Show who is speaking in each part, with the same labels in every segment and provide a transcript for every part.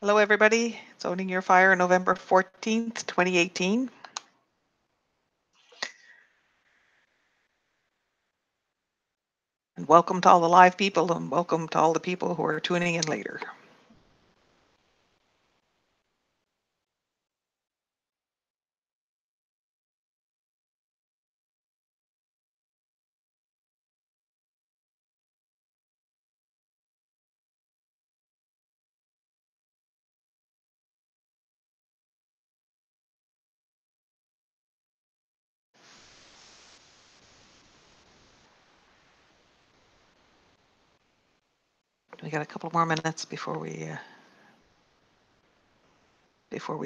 Speaker 1: Hello, everybody. It's Owning Your Fire, November 14th, 2018. And welcome to all the live people, and welcome to all the people who are tuning in later. We got a couple more minutes before we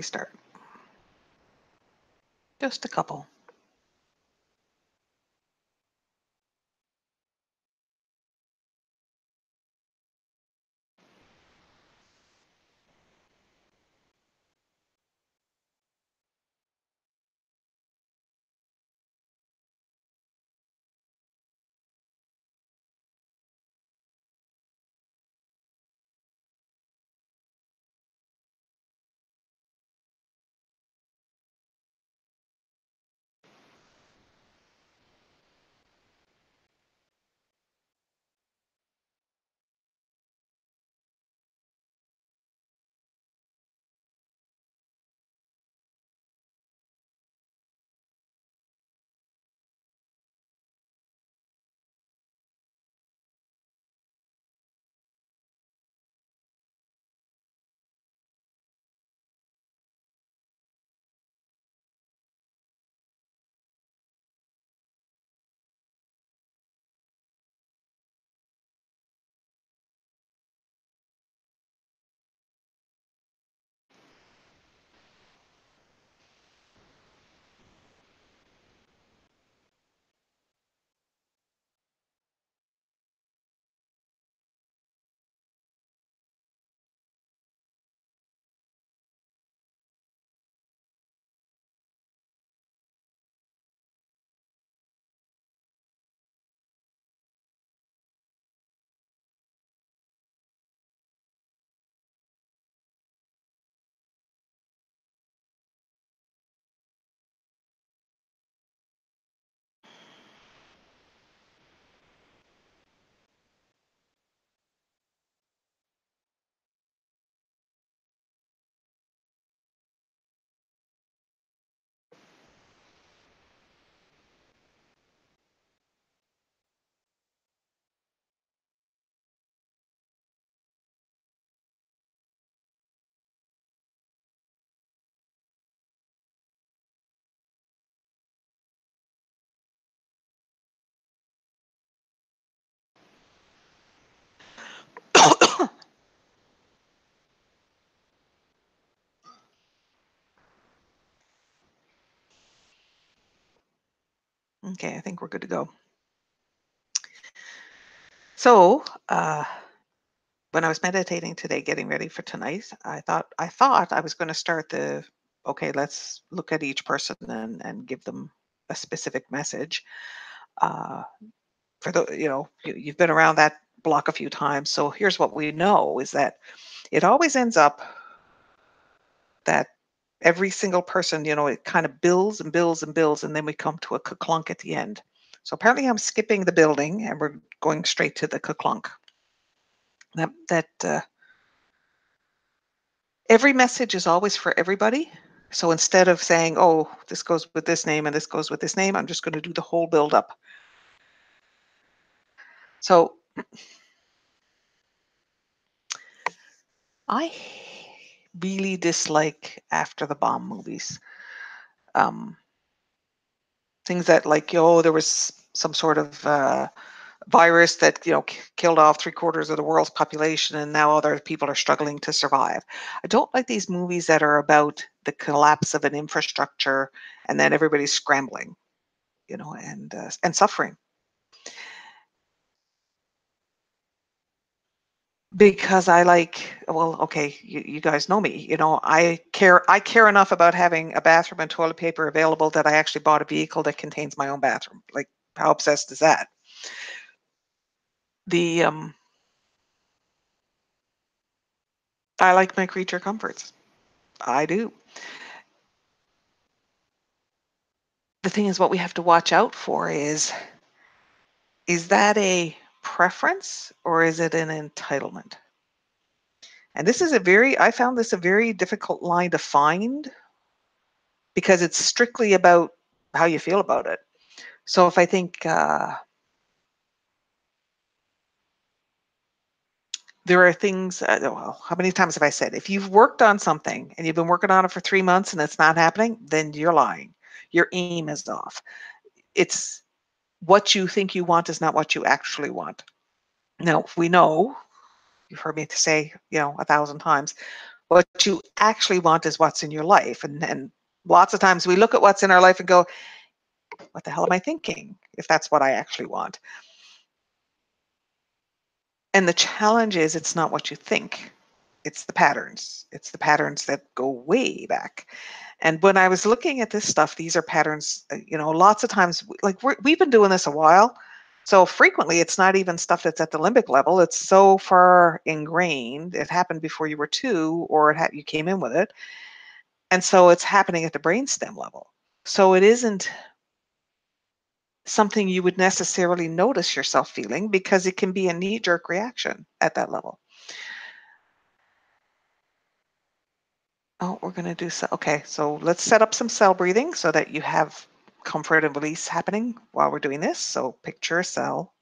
Speaker 1: start. Just a couple. Okay, I think we're good to go. So, when I was meditating today, getting ready for tonight, I thought I was going to start okay, let's look at each person and give them a specific message. Uh, for you've been around that block a few times, so here's what we know is that it always ends up that every single person, it kind of builds and builds and builds, and then we come to a clunk at the end. So apparently I'm skipping the building and we're going straight to the clunk. That every message is always for everybody. So instead of saying, oh, this goes with this name and this goes with this name, I'm just going to do the whole build up. So I really dislike after the bomb movies. Things that like, there was some sort of virus that killed off 3/4 of the world's population, and now other people are struggling to survive. I don't like these movies that are about the collapse of an infrastructure and then everybody's scrambling, and suffering. Because well, okay, you guys know me. I care enough about having a bathroom and toilet paper available that I actually bought a vehicle that contains my own bathroom. Like, how obsessed is that? The I like my creature comforts. I do. The thing is, what we have to watch out for is that a preference or is it an entitlement? And this is I found this a very difficult line to find because it's strictly about how you feel about it. So if I think there are things, well, how many times have I said, if you've worked on something and you've been working on it for 3 months and it's not happening, then you're lying. Your aim is off. It's what you think you want is not what you actually want. Now, we know, you've heard me say, 1,000 times, what you actually want is what's in your life. And lots of times we look at what's in our life and go, what the hell am I thinking if that's what I actually want? And the challenge is it's not what you think. It's the patterns. It's the patterns that go way back. And when I was looking at this stuff, these are patterns, lots of times, like we've been doing this a while. So frequently it's not even stuff that's at the limbic level. It's so far ingrained. It happened before you were 2 or you came in with it. And so it's happening at the brainstem level. So it isn't something you would necessarily notice yourself feeling because it can be a knee-jerk reaction at that level. Oh, we're going to do so. Okay, so let's set up some cell breathing so that you have comfort and release happening while we're doing this. So picture a cell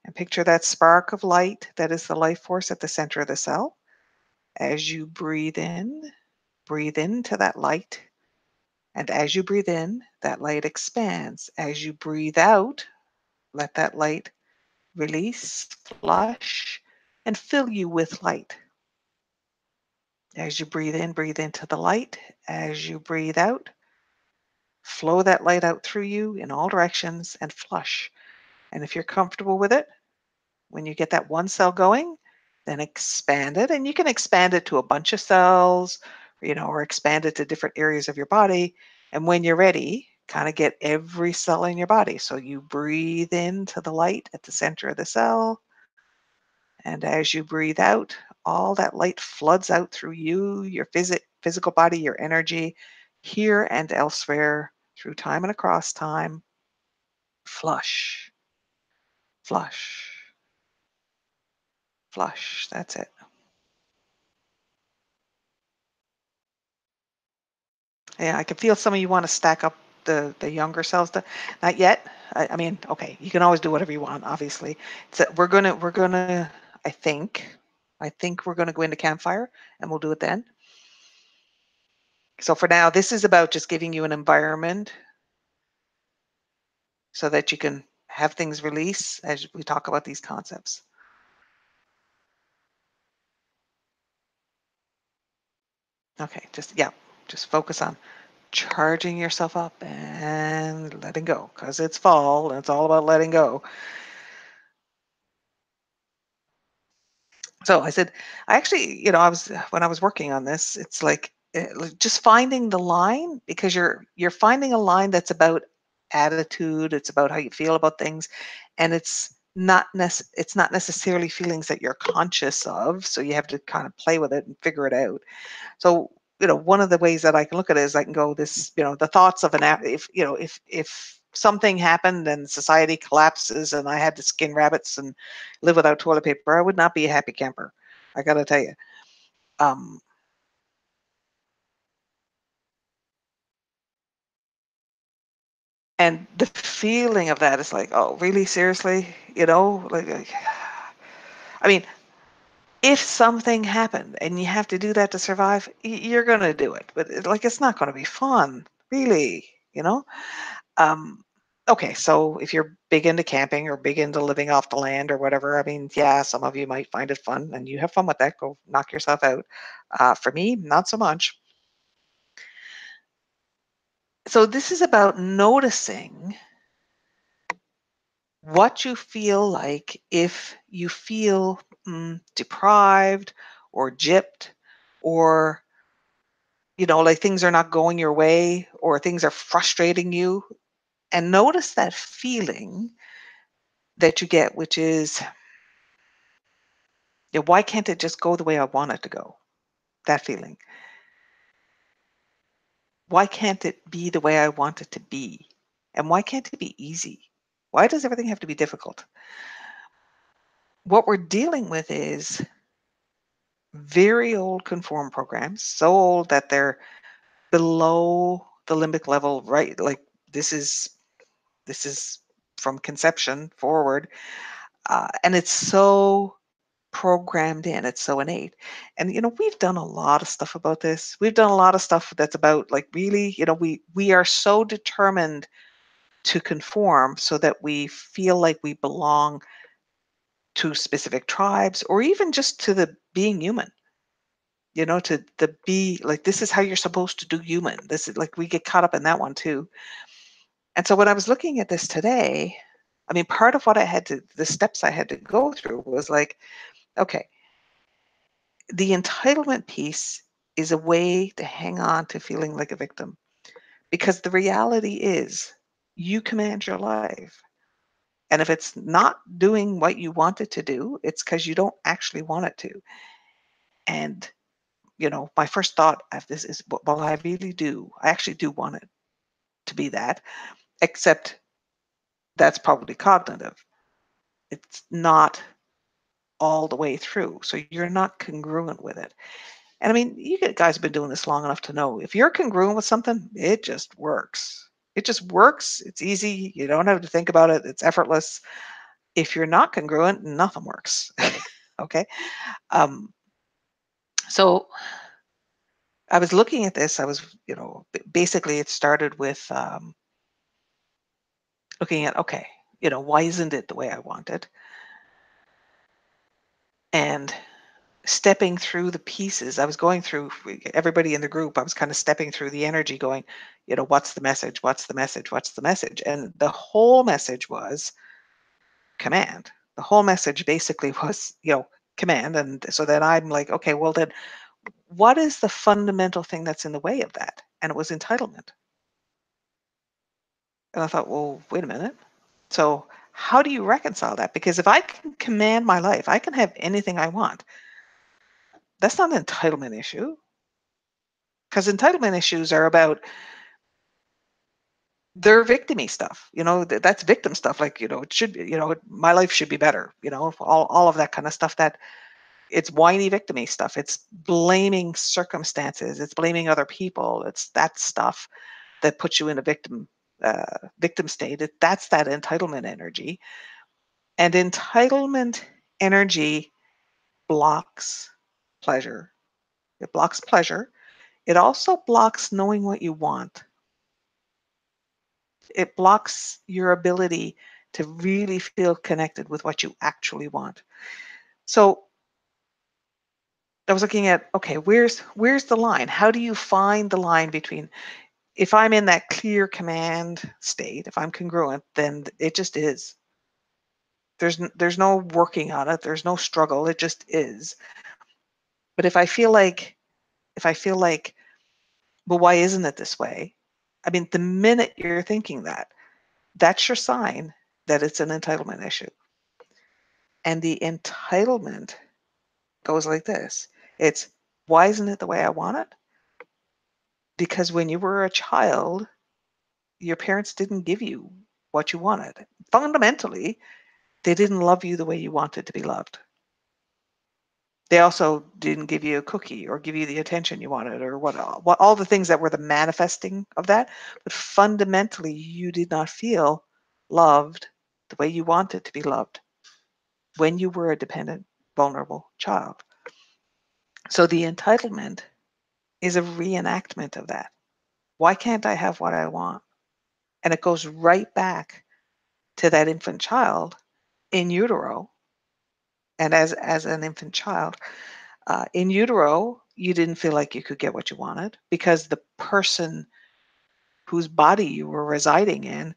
Speaker 1: and picture that spark of light that is the life force at the center of the cell. As you breathe into that light. And as you breathe in, that light expands. As you breathe out, let that light release, flush, and fill you with light. As you breathe in, breathe into the light. As you breathe out, flow that light out through you in all directions and flush. And if you're comfortable with it, when you get that one cell going, then expand it. And you can expand it to a bunch of cells, or expand it to different areas of your body. And when you're ready, kind of get every cell in your body. So you breathe into the light at the center of the cell. And as you breathe out, all that light floods out through you, your physical body, your energy, here and elsewhere, through time and across time. Flush, flush, flush. That's it. Yeah, I can feel some of you want to stack up the younger cells. Not yet. I mean, okay, you can always do whatever you want, obviously. So we're gonna. I think we're gonna go into campfire, and we'll do it then. So for now, this is about just giving you an environment so that you can have things release as we talk about these concepts. Okay, just focus on charging yourself up and letting go because it's fall and it's all about letting go. So I said, I actually, when I was working on this, it's like just finding the line because you're finding a line that's about attitude, it's about how you feel about things, and it's not necessarily feelings that you're conscious of, so you have to kind of play with it and figure it out. So, one of the ways that I can look at it is I can go this, the thoughts of if something happened and society collapses and I had to skin rabbits and live without toilet paper, I would not be a happy camper. I got to tell you. Um, and the feeling of that is like, oh, really? Seriously? I mean, if something happened and you have to do that to survive, you're going to do it. But it's not going to be fun, really, you know? Um, okay, so if you're big into camping or big into living off the land or whatever, I mean, yeah, some of you might find it fun and you have fun with that. Go knock yourself out. For me, not so much. So this is about noticing what you feel like if you feel deprived or gypped or like things are not going your way or things are frustrating you, and notice that feeling that you get, which is Yeah, why can't it just go the way I want it to go? That feeling. Why can't it be the way I want it to be? And why can't it be easy? Why does everything have to be difficult? What we're dealing with is very old conform programs, so old that they're below the limbic level, right? Like this is from conception forward, and it's so programmed in, it's so innate. And we've done a lot of stuff about this. We've done a lot of stuff that's about, like, really, we are so determined to conform so that we feel like we belong to specific tribes, or even just to the being human. To the be like, this is how you're supposed to do human. This is like, we get caught up in that one too. And so when I was looking at this today, I mean, part of what the steps I had to go through was like, okay, the entitlement piece is a way to hang on to feeling like a victim, because the reality is you command your life. And if it's not doing what you want it to do, it's because you don't actually want it to. And, my first thought of this is, well, I actually do want it to be that, except that's probably cognitive. It's not all the way through. So you're not congruent with it. And I mean, you guys have been doing this long enough to know, if you're congruent with something, it just works. It just works. It's easy. You don't have to think about it. It's effortless. If you're not congruent, nothing works. Okay. Um, so I was looking at this. I was, basically it started with looking at, okay, why isn't it the way I want it? And stepping through the pieces. I was going through everybody in the group. I was kind of stepping through the energy going, what's the message? What's the message? What's the message? And the whole message was command. The whole message basically was, command. And so then I'm like, okay, well then what is the fundamental thing that's in the way of that? And it was entitlement. And I thought, well, wait a minute. So how do you reconcile that? Because if I can command my life, I can have anything I want. That's not an entitlement issue. Because entitlement issues are about, they're victimy stuff. That's victim stuff. Like, it should be, my life should be better. All of that kind of stuff. That it's whiny victimy stuff. It's blaming circumstances. It's blaming other people. It's that stuff that puts you in a victim state. That's that entitlement energy. And entitlement energy blocks pleasure. It blocks pleasure. It also blocks knowing what you want. It blocks your ability to really feel connected with what you actually want. So I was looking at, okay, where's the line? How do you find the line between, if I'm in that clear command state, if I'm congruent, then it just is. There's no working on it. There's no struggle. It just is. But if I feel like, well, why isn't it this way? I mean, the minute you're thinking that, that's your sign that it's an entitlement issue. And the entitlement goes like this. It's, why isn't it the way I want it? Because when you were a child, your parents didn't give you what you wanted. Fundamentally, they didn't love you the way you wanted to be loved. They also didn't give you a cookie or give you the attention you wanted, or what all the things that were the manifesting of that. But fundamentally, you did not feel loved the way you wanted to be loved when you were a dependent, vulnerable child. So the entitlement is a reenactment of that. Why can't I have what I want? And it goes right back to that infant child in utero. And as an infant child, in utero, you didn't feel like you could get what you wanted because the person whose body you were residing in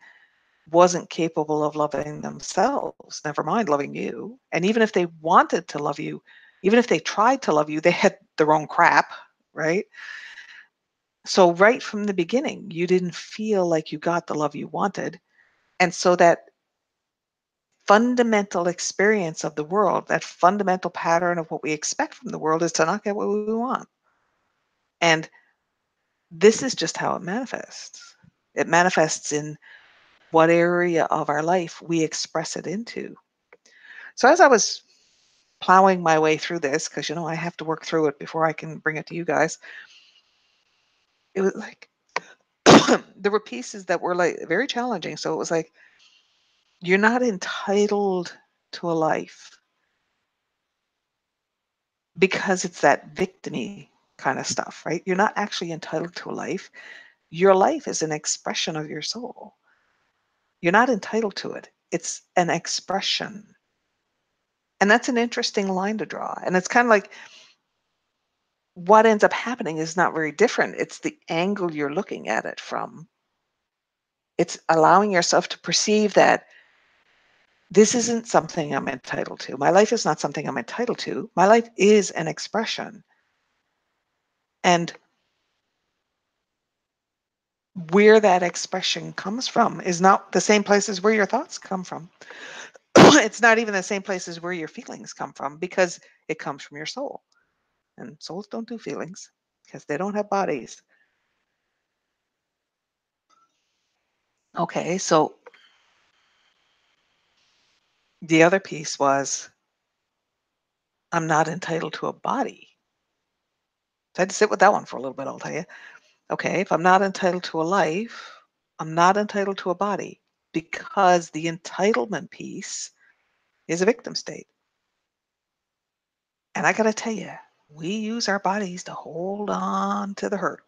Speaker 1: wasn't capable of loving themselves, never mind loving you. And even if they wanted to love you, even if they tried to love you, they had their own crap, right? So right from the beginning, you didn't feel like you got the love you wanted. And so that fundamental experience of the world, that fundamental pattern of what we expect from the world is to not get what we want. And this is just how it manifests. It manifests in what area of our life we express it into. So as I was plowing my way through this, because I have to work through it before I can bring it to you guys, it was like there were pieces that were like very challenging. So it was like, you're not entitled to a life because it's that victimy kind of stuff, right? You're not actually entitled to a life. Your life is an expression of your soul. You're not entitled to it. It's an expression. And that's an interesting line to draw. And it's kind of like what ends up happening is not very different. It's the angle you're looking at it from. It's allowing yourself to perceive that this isn't something I'm entitled to. My life is not something I'm entitled to. My life is an expression. And where that expression comes from is not the same places where your thoughts come from. It's not even the same places where your feelings come from, because it comes from your soul. And souls don't do feelings because they don't have bodies. Okay, so the other piece was, I'm not entitled to a body. So I had to sit with that one for a little bit, I'll tell you. Okay, if I'm not entitled to a life, I'm not entitled to a body, because the entitlement piece is a victim state. And I got to tell you, we use our bodies to hold on to the hurt.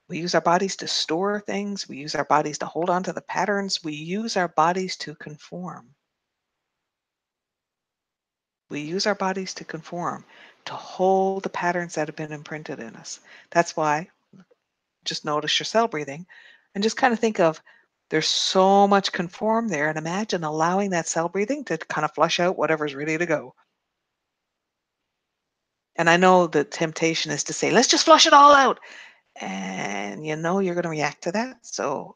Speaker 1: We use our bodies to store things. We use our bodies to hold on to the patterns. We use our bodies to conform. We use our bodies to conform, to hold the patterns that have been imprinted in us. That's why, just notice your cell breathing and just kind of think of, there's so much conform there, and imagine allowing that cell breathing to kind of flush out whatever's ready to go. And I know the temptation is to say, let's just flush it all out. And you're going to react to that. So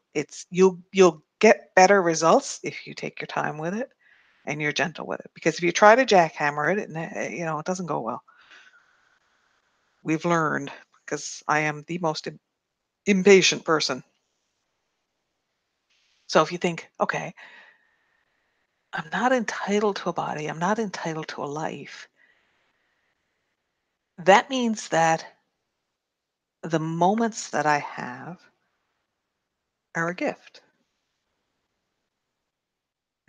Speaker 1: you'll get better results if you take your time with it and you're gentle with it. Because if you try to jackhammer it, it doesn't go well. We've learned, because I am the most impatient person. So if you think, okay, I'm not entitled to a body, I'm not entitled to a life, that means that the moments that I have are a gift.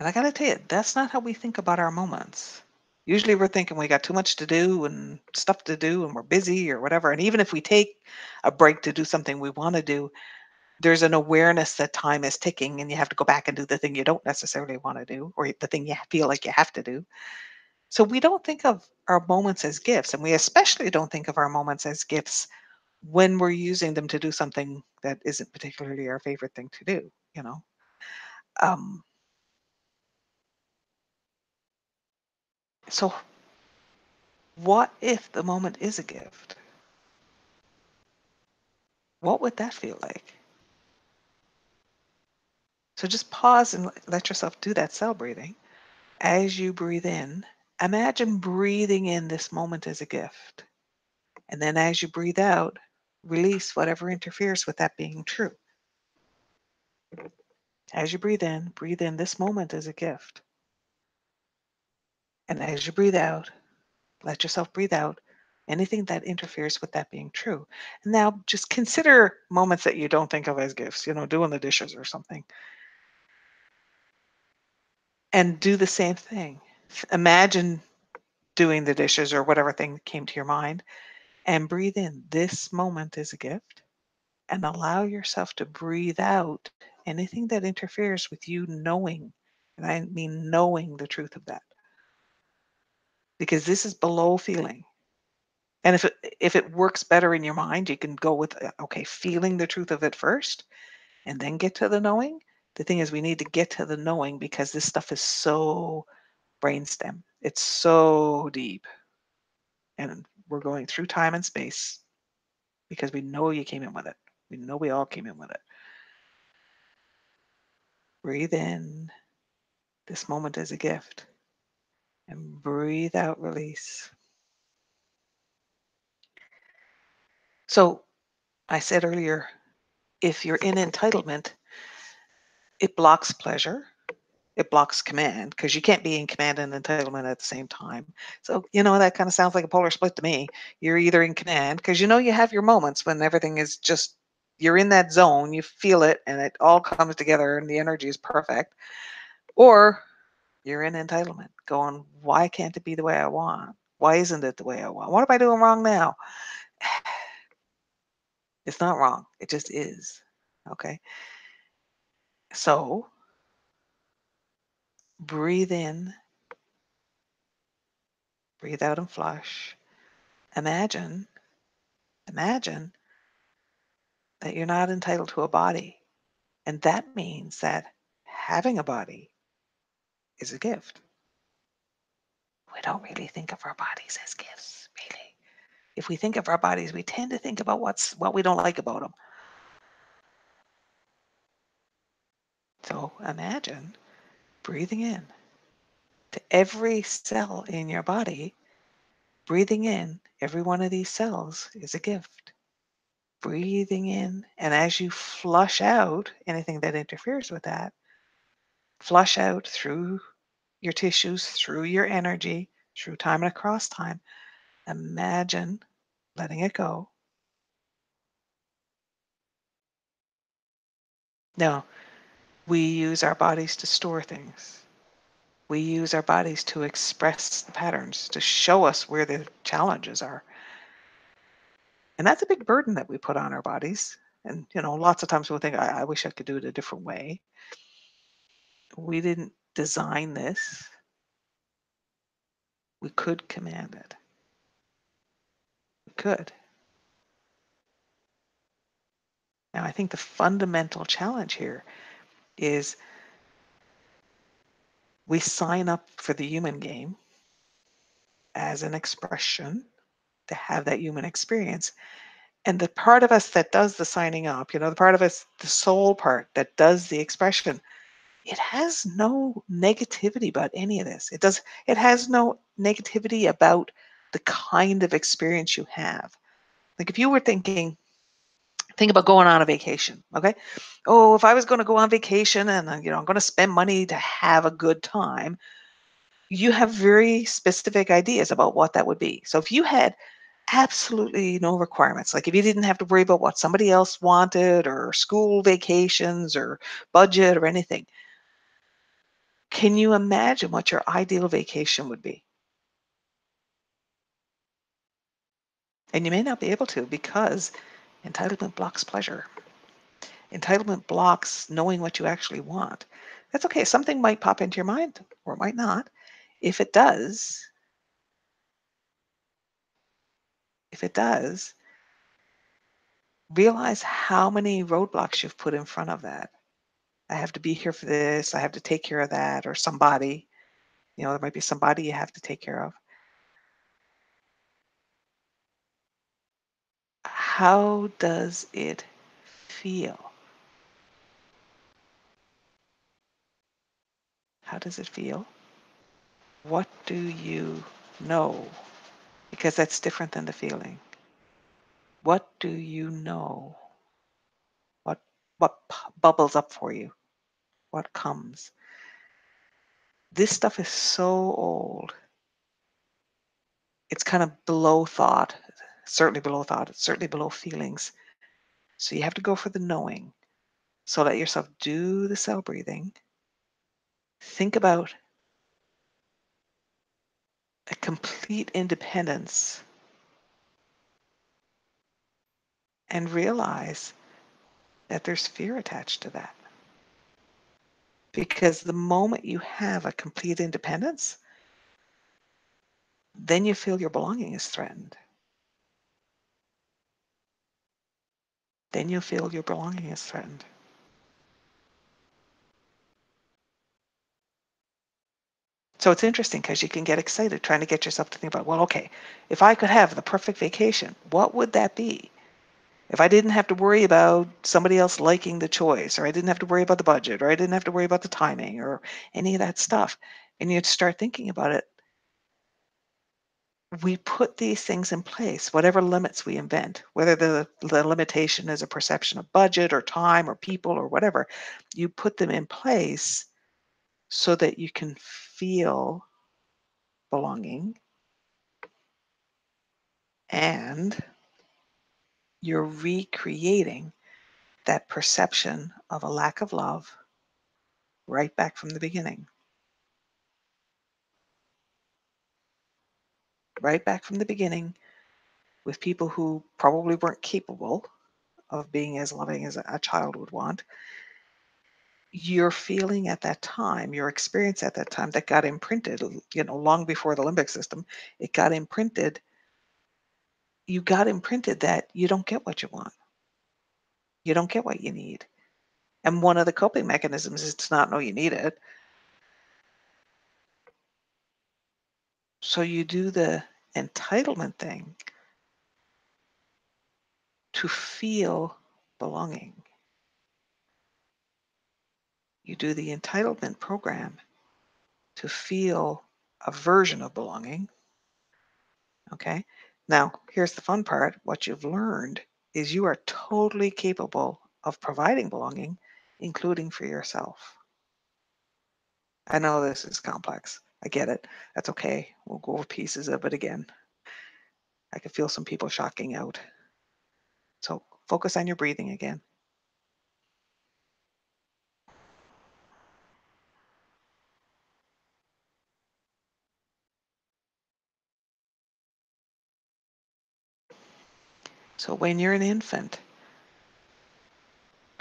Speaker 1: And I got to tell you, that's not how we think about our moments. Usually we're thinking we got too much to do and stuff to do and we're busy or whatever. And even if we take a break to do something we want to do, there's an awareness that time is ticking and you have to go back and do the thing you don't necessarily want to do, or the thing you feel like you have to do. So we don't think of our moments as gifts, and we especially don't think of our moments as gifts when we're using them to do something that isn't particularly our favorite thing to do. Um, so what if the moment is a gift? What would that feel like? So just pause and let yourself do that cell breathing. As you breathe in, imagine breathing in this moment as a gift. And then as you breathe out, release whatever interferes with that being true. As you breathe in this moment as a gift. And as you breathe out, let yourself breathe out anything that interferes with that being true. And now just consider moments that you don't think of as gifts, doing the dishes or something. And do the same thing. Imagine doing the dishes or whatever thing came to your mind, and breathe in. This moment is a gift, and allow yourself to breathe out anything that interferes with you knowing, and I mean knowing the truth of that, because this is below feeling. And if it works better in your mind, you can go with okay, feeling the truth of it first and then get to the knowing. The thing is, we need to get to the knowing because this stuff is so brainstem. It's so deep. And we're going through time and space because we know you came in with it. We know we all came in with it. Breathe in This moment is a gift. And breathe out, release. So I said earlier, if you're in entitlement, it blocks pleasure. It blocks command because you can't be in command and entitlement at the same time. So, that kind of sounds like a polar split to me. You're either in command because you have your moments when everything is just, you're in that zone, you feel it, and it all comes together and the energy is perfect. Or you're in entitlement going, why can't it be the way I want? Why isn't it the way I want? What am I doing wrong now? It's not wrong. It just is. Okay. So breathe in, breathe out and flush. Imagine that you're not entitled to a body. And that means that having a body is a gift. We don't really think of our bodies as gifts, really. If we think of our bodies, we tend to think about what we don't like about them. So imagine breathing in to every cell in your body. Breathing in, every one of these cells is a gift. Breathing in, and as you flush out anything that interferes with that, flush out through your tissues, through your energy, through time and across time. Imagine letting it go. Now, we use our bodies to store things. We use our bodies to express the patterns, to show us where the challenges are. And that's a big burden that we put on our bodies. And, lots of times we'll think, I wish I could do it a different way. We didn't design this. We could command it. We could. Now, I think the fundamental challenge here is we sign up for the human game as an expression to have that human experience. And the part of us that does the signing up, the part of us, the soul part that does the expression, it has no negativity about any of this. It has no negativity about the kind of experience you have. Like if you were think about going on a vacation, okay? Oh, if I was going to go on vacation and I'm going to spend money to have a good time, you have very specific ideas about what that would be. So if you had absolutely no requirements, like if you didn't have to worry about what somebody else wanted or school vacations or budget or anything, can you imagine what your ideal vacation would be? And you may not be able to because entitlement blocks pleasure. Entitlement blocks knowing what you actually want. That's okay. Something might pop into your mind or it might not. If it does, if it does, realize how many roadblocks you've put in front of that. I have to be here for this. I have to take care of that, or somebody. There might be somebody you have to take care of. How does it feel? How does it feel? What do you know? Because that's different than the feeling. What do you know? What bubbles up for you? What comes? This stuff is so old. It's kind of below thought, certainly below thought, it's certainly below feelings. So you have to go for the knowing. So let yourself do the cell breathing. Think about a complete independence and realize that there's fear attached to that. Because the moment you have a complete independence, then you feel your belonging is threatened. Then you feel your belonging is threatened. So it's interesting because you can get excited trying to get yourself to think about, well, okay, if I could have the perfect vacation, what would that be? If I didn't have to worry about somebody else liking the choice, or I didn't have to worry about the budget, or I didn't have to worry about the timing, or any of that stuff, and you'd start thinking about it, we put these things in place, whatever limits we invent, whether the limitation is a perception of budget or time or people or whatever, you put them in place so that you can feel belonging, and you're recreating that perception of a lack of love right back from the beginning. Right back from the beginning, with people who probably weren't capable of being as loving as a child would want. Your feeling at that time, your experience at that time that got imprinted, long before the limbic system, it got imprinted. You got imprinted that you don't get what you want. You don't get what you need. And one of the coping mechanisms is to not know you need it. So you do the entitlement thing to feel belonging. You do the entitlement program to feel a version of belonging. Okay. Now, here's the fun part. What you've learned is you are totally capable of providing belonging, including for yourself. I know this is complex. I get it. That's okay. We'll go over pieces of it again. I can feel some people shocking out. So focus on your breathing again. So when you're an infant,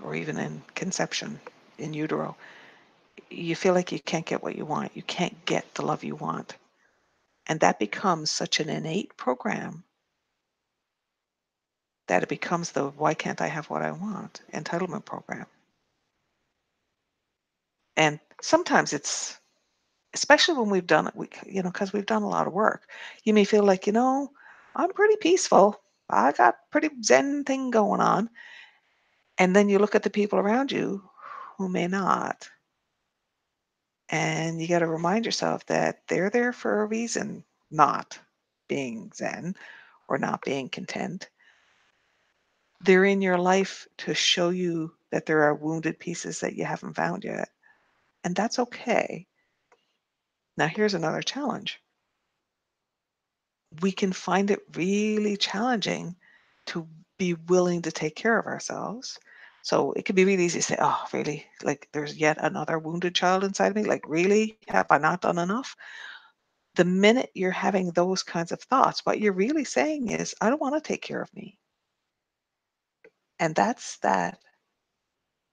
Speaker 1: or even in conception, in utero, you feel like you can't get what you want. You can't get the love you want. And that becomes such an innate program that it becomes the why can't I have what I want entitlement program. And sometimes it's, especially when we've done it, because we've done a lot of work, you may feel like, I'm pretty peaceful. I got pretty zen thing going on. And then you look at the people around you who may not. And you got to remind yourself that they're there for a reason, not being zen or not being content. They're in your life to show you that there are wounded pieces that you haven't found yet. And that's okay. Now, here's another challenge. We can find it really challenging to be willing to take care of ourselves. So it can be really easy to say, oh, really? Like there's yet another wounded child inside me? Like, really? Have I not done enough? The minute you're having those kinds of thoughts, what you're really saying is, I don't want to take care of me. And that's that.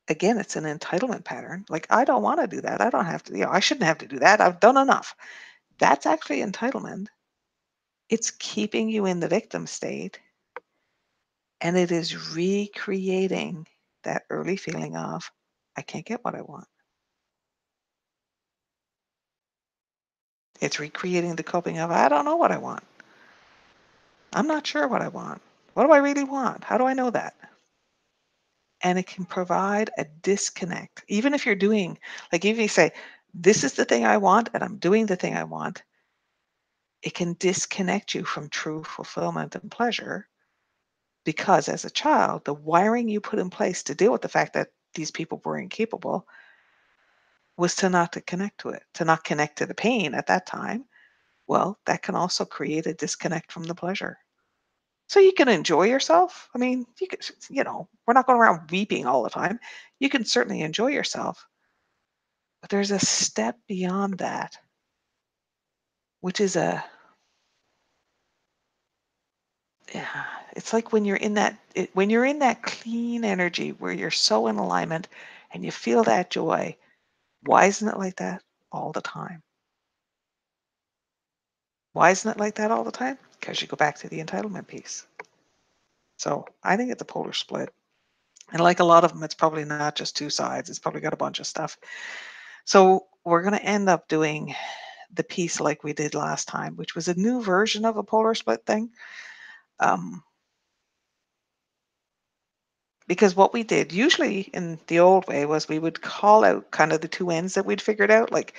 Speaker 1: Again, it's an entitlement pattern. Like, I don't want to do that. I don't have to, I shouldn't have to do that. I've done enough. That's actually entitlement. It's keeping you in the victim state, and it is recreating that early feeling of, I can't get what I want. It's recreating the coping of, I don't know what I want. I'm not sure what I want. What do I really want? How do I know that? And it can provide a disconnect. Even if you're doing, like, even if you say, this is the thing I want, and I'm doing the thing I want, it can disconnect you from true fulfillment and pleasure, because as a child, the wiring you put in place to deal with the fact that these people were incapable was to not to connect to it, to not connect to the pain at that time. Well, that can also create a disconnect from the pleasure. So you can enjoy yourself. I mean, you could, we're not going around weeping all the time. You can certainly enjoy yourself, but there's a step beyond that, which is yeah, it's like when you're in when you're in that clean energy where you're so in alignment and you feel that joy. Why isn't it like that all the time? Why isn't it like that all the time? Because you go back to the entitlement piece. So I think it's a polar split. And like a lot of them, it's probably not just two sides. It's probably got a bunch of stuff. So we're going to end up doing the piece like we did last time, which was a new version of a polar split thing. Um, Because what we did usually in the old way was we would call out kind of the two ends that we'd figured out. Like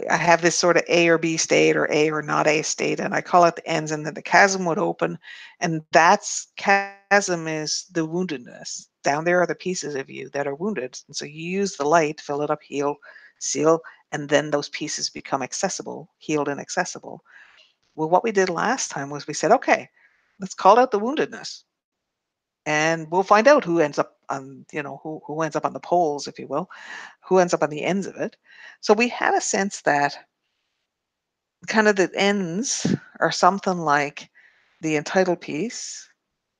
Speaker 1: I have this sort of A or B state or A or not A state, and I call out the ends, and then the chasm would open, and that's chasm is the woundedness. Down there are the pieces of you that are wounded, and so you use the light, fill it up, heal, seal, and then those pieces become accessible, healed and accessible. Well, what we did last time was we said, okay, let's call out the woundedness and we'll find out who ends up on who ends up on the poles, if you will, who ends up on the ends of it. So we had a sense that kind of the ends are something like the entitled piece,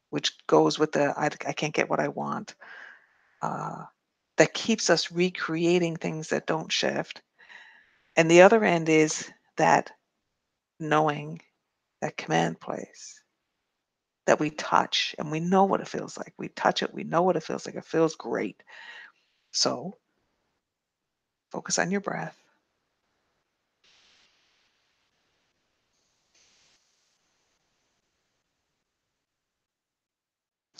Speaker 1: which goes with the I can't get what I want, uh, that keeps us recreating things that don't shift, and the other end is that knowing, that command place that we touch and we know what it feels like. We touch it, we know what it feels like. It feels great. So focus on your breath.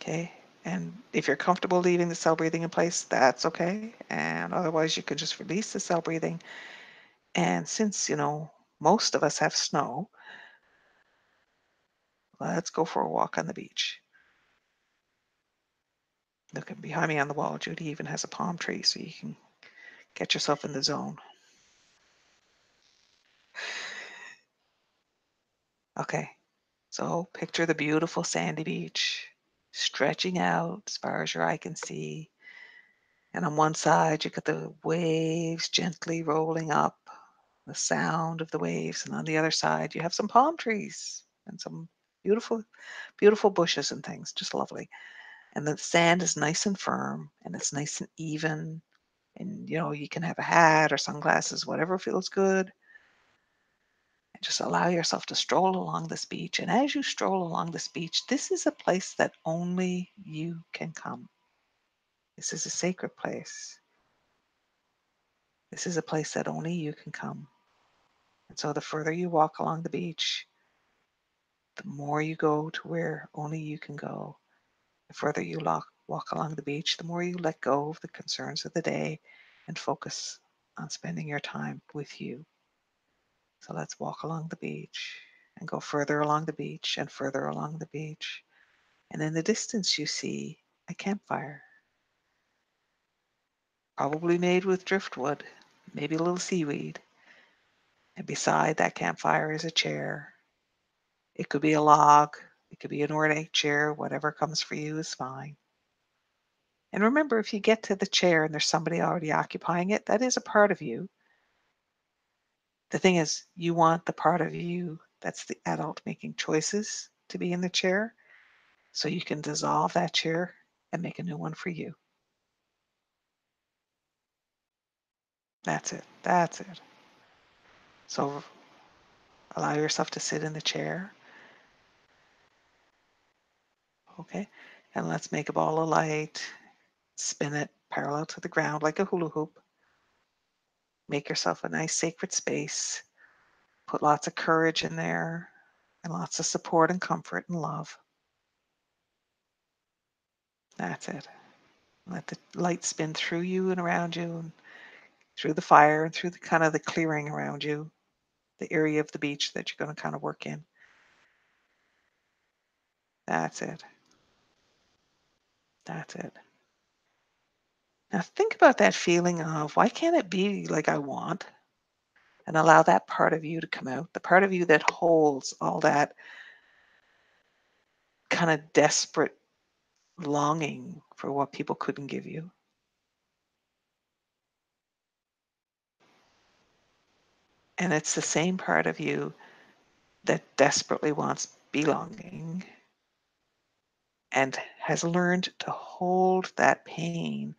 Speaker 1: Okay. And if you're comfortable leaving the cell breathing in place, that's okay. And otherwise, you can just release the cell breathing. And since, most of us have snow, let's go for a walk on the beach. Looking behind me on the wall, Judy even has a palm tree so you can get yourself in the zone. Okay. So picture the beautiful sandy beach stretching out as far as your eye can see. And on one side, you got the waves gently rolling up, the sound of the waves. And on the other side, you have some palm trees and some beautiful, beautiful bushes and things. Just lovely. And the sand is nice and firm and it's nice and even. And, you can have a hat or sunglasses, whatever feels good. And just allow yourself to stroll along this beach. And as you stroll along this beach, this is a place that only you can come. This is a sacred place. This is a place that only you can come. And so the further you walk along the beach, the more you go to where only you can go. The further you walk along the beach, the more you let go of the concerns of the day and focus on spending your time with you. So let's walk along the beach and go further along the beach and further along the beach. And in the distance, you see a campfire, probably made with driftwood, maybe a little seaweed. And beside that campfire is a chair. It could be a log, it could be an ornate chair, whatever comes for you is fine. And remember, if you get to the chair and there's somebody already occupying it, that is a part of you. The thing is, you want the part of you that's the adult making choices to be in the chair so you can dissolve that chair and make a new one for you. That's it. That's it. So allow yourself to sit in the chair. Okay. And let's make a ball of light, spin it parallel to the ground like a hula hoop. Make yourself a nice sacred space. Put lots of courage in there and lots of support and comfort and love. That's it. Let the light spin through you and around you and through the fire and through the kind of the clearing around you, the area of the beach that you're going to kind of work in. That's it. That's it. Now think about that feeling of why can't it be like I want? And allow that part of you to come out, the part of you that holds all that kind of desperate longing for what people couldn't give you. And it's the same part of you that desperately wants belonging and has learned to hold that pain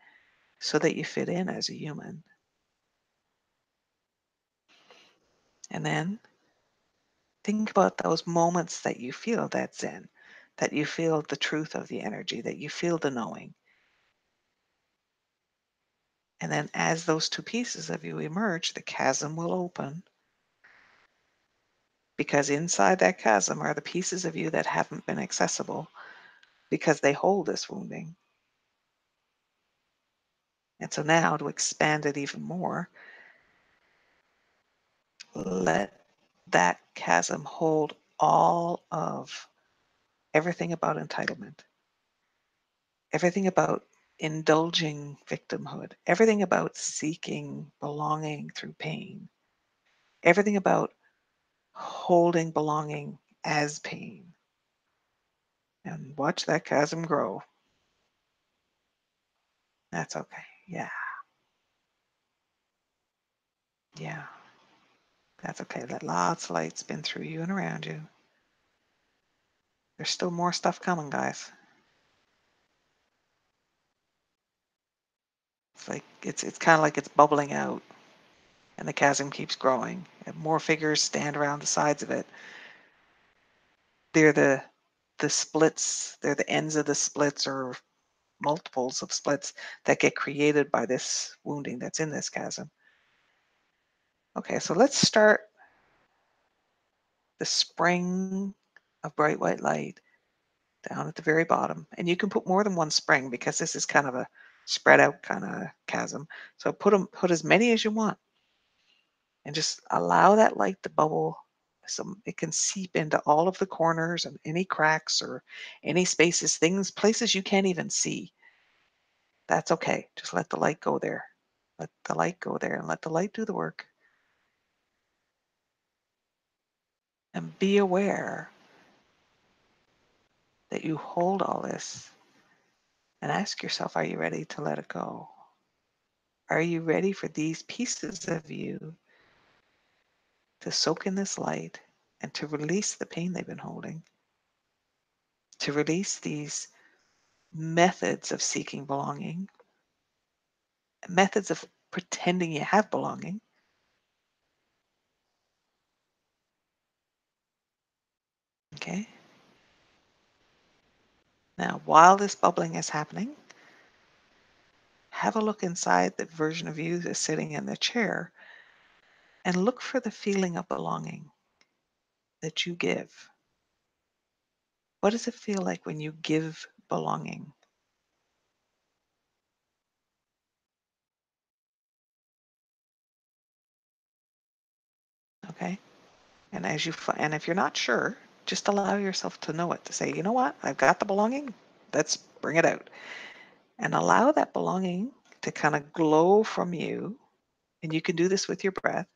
Speaker 1: so that you fit in as a human. And then think about those moments that you feel that zen, that you feel the truth of the energy, that you feel the knowing. And then as those two pieces of you emerge, the chasm will open because inside that chasm are the pieces of you that haven't been accessible because they hold this wounding. And so now to expand it even more, let that chasm hold all of everything about entitlement, everything about indulging victimhood, everything about seeking belonging through pain, everything about holding belonging as pain. And watch that chasm grow. That's okay. Yeah, yeah, that's okay. Let lots of light spin through you and around you. There's still more stuff coming, guys. It's kind of like it's bubbling out, and the chasm keeps growing, and more figures stand around the sides of it. They're the splits. They're the ends of the splits or multiples of splits that get created by this wounding that's in this chasm. Okay, so let's start the spring of bright white light down at the very bottom. And you can put more than one spring because this is kind of a spread out kind of chasm. So put as many as you want and just allow that light to bubble so it can seep into all of the corners and any cracks or any spaces, things, places you can't even see. That's okay. Just let the light go there. Let the light go there and let the light do the work. And be aware that you hold all this and ask yourself, are you ready to let it go? Are you ready for these pieces of you to soak in this light and to release the pain they've been holding, to release these methods of seeking belonging, methods of pretending you have belonging? Okay. Now, while this bubbling is happening, have a look inside the version of you that's sitting in the chair and look for the feeling of belonging that you give. What does it feel like when you give belonging? Okay. And and if you're not sure, just allow yourself to know it, to say, you know what, I've got the belonging. Let's bring it out and allow that belonging to kind of glow from you. And you can do this with your breath.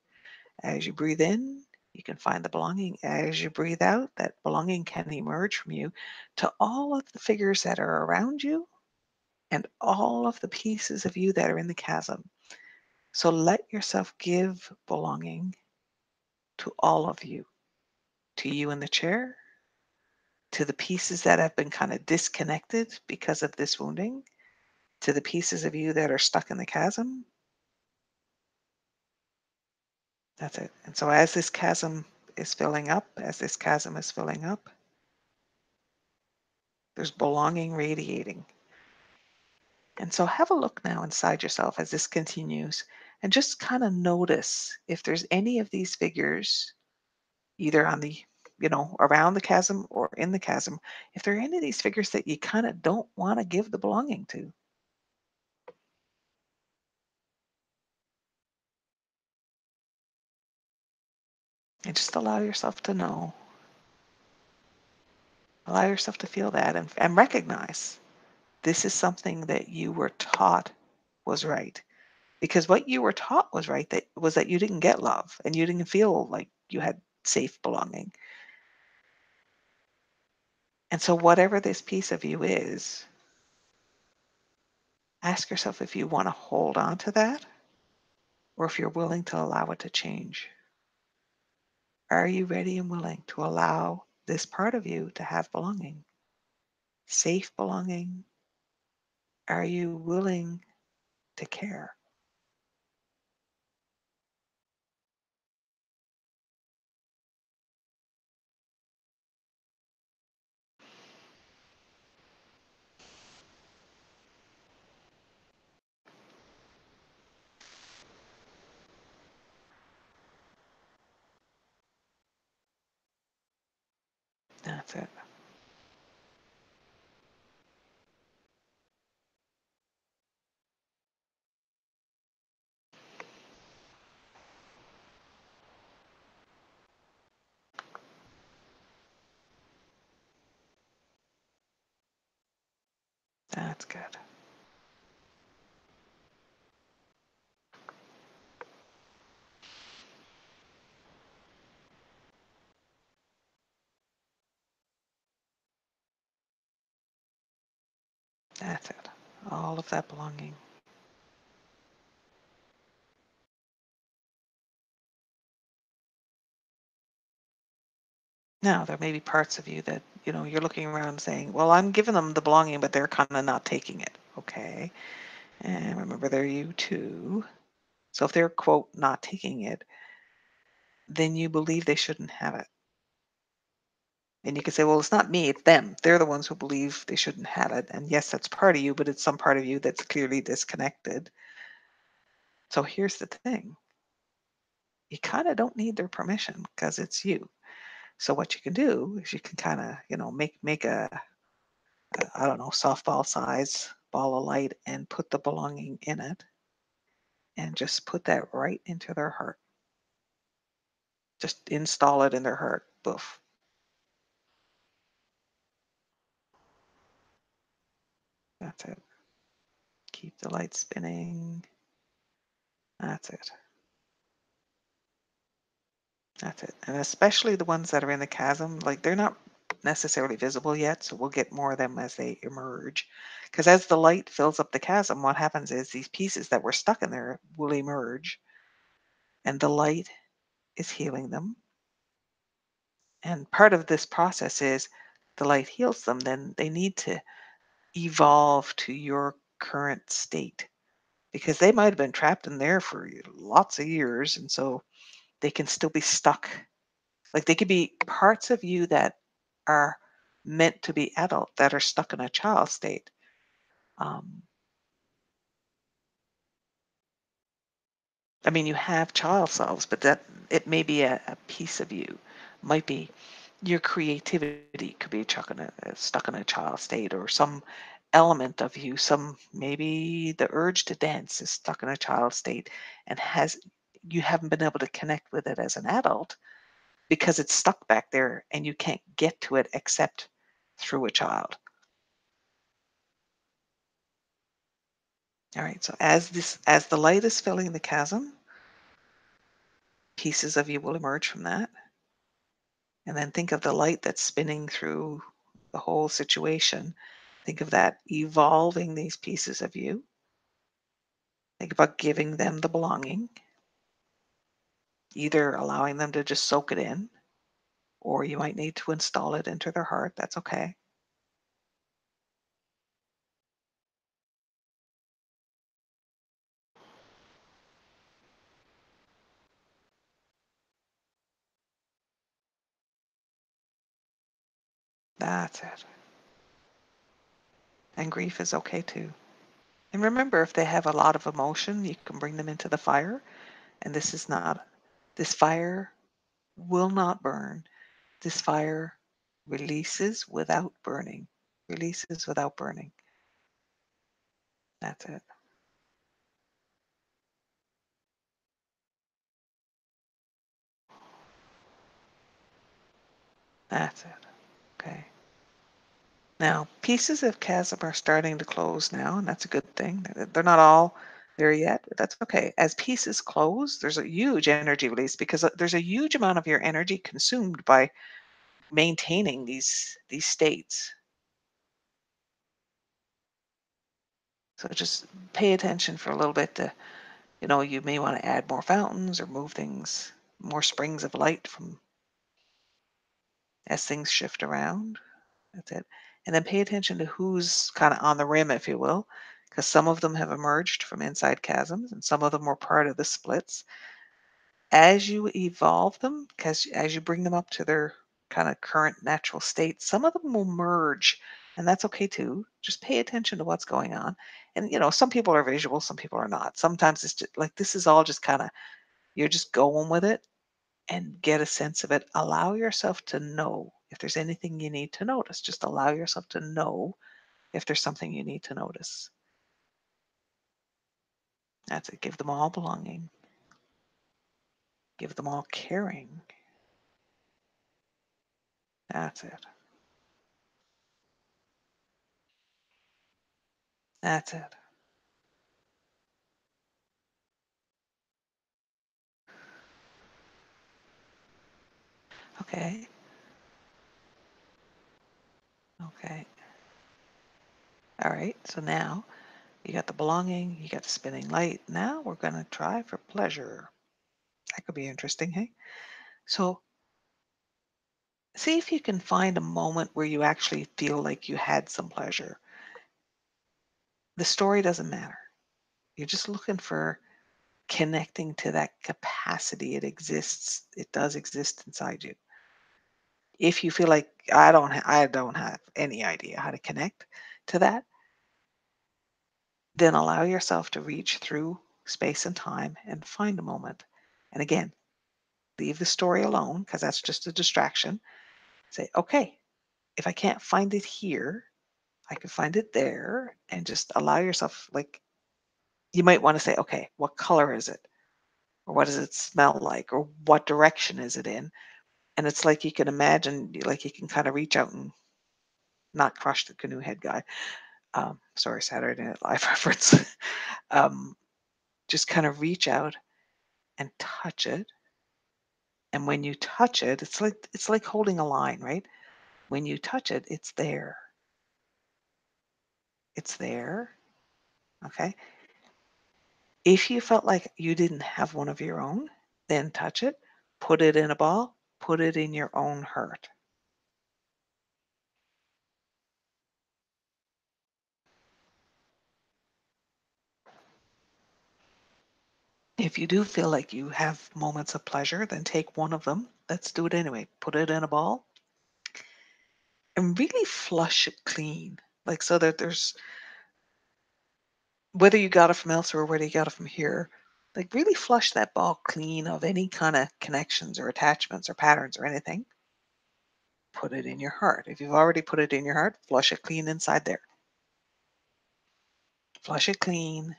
Speaker 1: As you breathe in, you can find the belonging. As you breathe out, that belonging can emerge from you to all of the figures that are around you and all of the pieces of you that are in the chasm. So let yourself give belonging to all of you, to you in the chair, to the pieces that have been kind of disconnected because of this wounding, to the pieces of you that are stuck in the chasm. That's it. And so as this chasm is filling up, as this chasm is filling up, there's belonging radiating. And so have a look now inside yourself as this continues and just kind of notice if there's any of these figures, either on the, around the chasm or in the chasm, if there are any of these figures that you kind of don't want to give the belonging to. And just allow yourself to know, allow yourself to feel that and recognize this is something that you were taught was right. Because what you were taught was right, that was that you didn't get love and you didn't feel like you had safe belonging. And so whatever this piece of you is, ask yourself if you want to hold on to that or if you're willing to allow it to change. Are you ready and willing to allow this part of you to have belonging, safe belonging? Are you willing to care? That's it. That's good. That's it. All of that belonging. Now, there may be parts of you that, you're looking around saying, well, I'm giving them the belonging, but they're kind of not taking it. Okay. And remember, they're you too. So if they're, quote, not taking it, then you believe they shouldn't have it. And you can say, well, it's not me, it's them. They're the ones who believe they shouldn't have it. And yes, that's part of you, but it's some part of you that's clearly disconnected. So here's the thing, you kind of don't need their permission because it's you. So what you can do is you can kind of, make a, I don't know, softball size ball of light and put the belonging in it and just put that right into their heart. Just install it in their heart. Boof. That's it. Keep the light spinning. That's it. That's it. And especially the ones that are in the chasm, like they're not necessarily visible yet, so we'll get more of them as they emerge. Because as the light fills up the chasm, what happens is these pieces that were stuck in there will emerge, and the light is healing them. And part of this process is the light heals them, then they need to evolve to your current state because they might have been trapped in there for lots of years. And so they can still be stuck. Like they could be parts of you that are meant to be adult that are stuck in a child state. Um, I mean, you have child selves, but that it may be a piece of you, might be your creativity could be stuck in a child state, or some element of you, some maybe the urge to dance is stuck in a child state and has you haven't been able to connect with it as an adult because it's stuck back there and you can't get to it except through a child. All right, so as the light is filling the chasm, pieces of you will emerge from that. And then think of the light that's spinning through the whole situation. Think of that evolving these pieces of you. Think about giving them the belonging, either allowing them to just soak it in, or you might need to install it into their heart. That's okay. That's it. And grief is okay too. And remember, if they have a lot of emotion, you can bring them into the fire. And this fire will not burn. This fire releases without burning. Releases without burning. That's it. That's it. Okay. Now, pieces of chasm are starting to close now, and that's a good thing. They're not all there yet, but that's okay. As pieces close, there's a huge energy release because there's a huge amount of your energy consumed by maintaining these states. So just pay attention for a little bit to, you may want to add more fountains or move things, more springs of light from as things shift around. That's it. And then pay attention to who's kind of on the rim, if you will, because some of them have emerged from inside chasms and some of them were part of the splits. As you evolve them, because as you bring them up to their kind of current natural state, some of them will merge, and that's okay too. Just pay attention to what's going on. And, some people are visual, some people are not. Sometimes it's just like this is all just kind of, you're just going with it and get a sense of it. Allow yourself to know if there's anything you need to notice. Just allow yourself to know if there's something you need to notice. That's it. Give them all belonging. Give them all caring. That's it. That's it. Okay. Okay. All right. So now you got the belonging, you got the spinning light. Now we're going to try for pleasure. That could be interesting, hey? So see if you can find a moment where you actually feel like you had some pleasure. The story doesn't matter. You're just looking for connecting to that capacity. It exists. It does exist inside you. If you feel like I don't have any idea how to connect to that, then allow yourself to reach through space and time and find a moment. And again, leave the story alone because that's just a distraction. Say, okay, if I can't find it here, I can find it there, and just allow yourself, like, you might want to say, okay, what color is it? Or what does it smell like? Or what direction is it in? And it's like you can imagine, like you can kind of reach out and not crush the canoe head guy. Sorry, Saturday Night Live reference. um, just kind of reach out and touch it. And when you touch it, it's like holding a line, right? When you touch it, it's there. It's there. Okay. If you felt like you didn't have one of your own, then touch it, put it in a ball, put it in your own heart. If you do feel like you have moments of pleasure, then take one of them. Let's do it anyway. Put it in a ball and really flush it clean. Like so that there's, whether you got it from elsewhere or whether you got it from here, like really flush that ball clean of any kind of connections or attachments or patterns or anything. Put it in your heart. If you've already put it in your heart, flush it clean inside there. Flush it clean.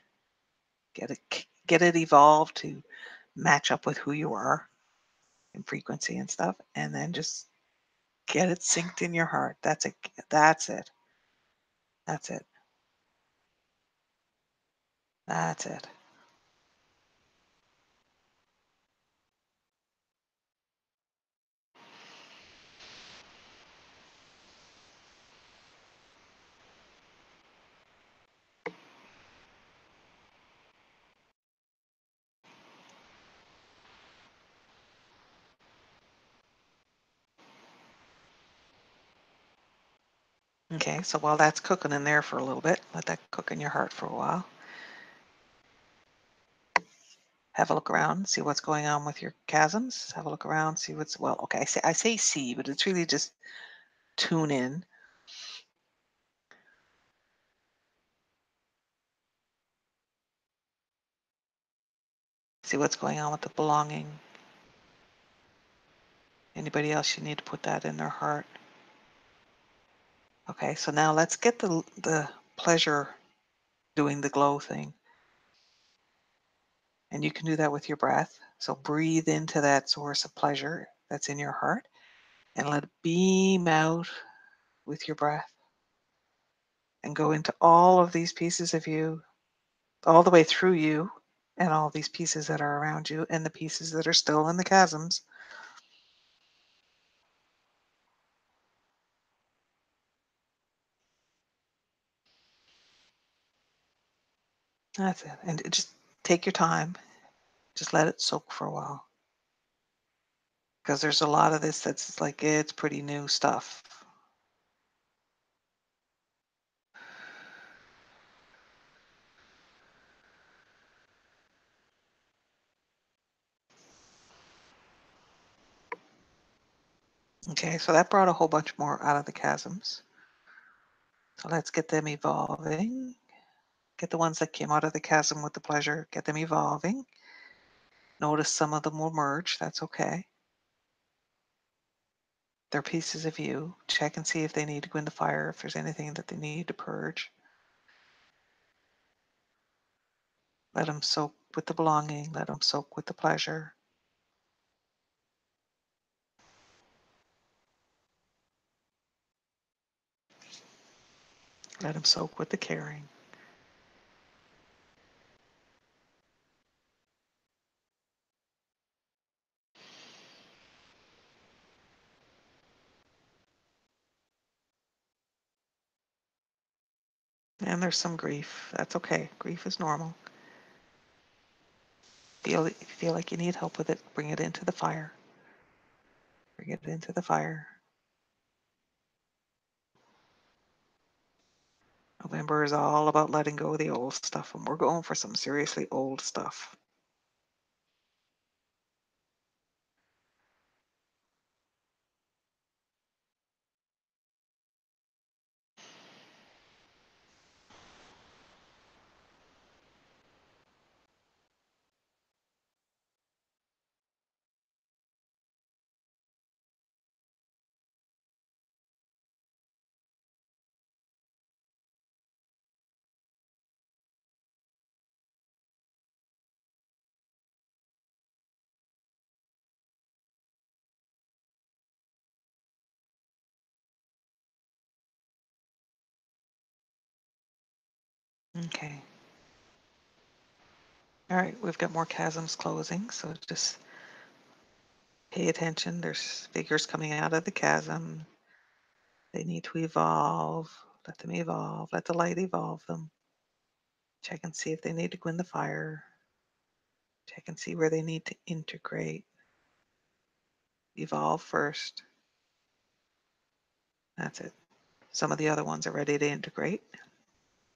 Speaker 1: Get it evolved to match up with who you are in frequency and stuff, and then just get it synced in your heart. That's it. That's it. That's it. That's it. Okay, so while that's cooking in there for a little bit, let that cook in your heart for a while. Have a look around, see what's going on with your chasms. Have a look around, see what's, well, okay, I say see, but it's really just tune in. See what's going on with the belonging. Anybody else you need to put that in their heart. Okay, so now let's get the pleasure doing the glow thing. And you can do that with your breath. So breathe into that source of pleasure that's in your heart and let it beam out with your breath and go into all of these pieces of you, all the way through you, and all these pieces that are around you and the pieces that are still in the chasms. That's it. And just take your time. Just let it soak for a while. Because there's a lot of this that's like, it's pretty new stuff. Okay, so that brought a whole bunch more out of the chasms. So let's get them evolving. Get the ones that came out of the chasm with the pleasure, get them evolving. Notice some of them will merge. That's okay. They're pieces of you. Check and see if they need to go in the fire, if there's anything that they need to purge. Let them soak with the belonging. Let them soak with the pleasure. Let them soak with the caring. And there's some grief. That's okay. Grief is normal. If you feel like you need help with it, bring it into the fire. Bring it into the fire. November is all about letting go of the old stuff, and we're going for some seriously old stuff. Okay. All right, we've got more chasms closing, so just pay attention. There's figures coming out of the chasm. They need to evolve. Let them evolve. Let the light evolve them. Check and see if they need to go in the fire. Check and see where they need to integrate. Evolve first. That's it. Some of the other ones are ready to integrate.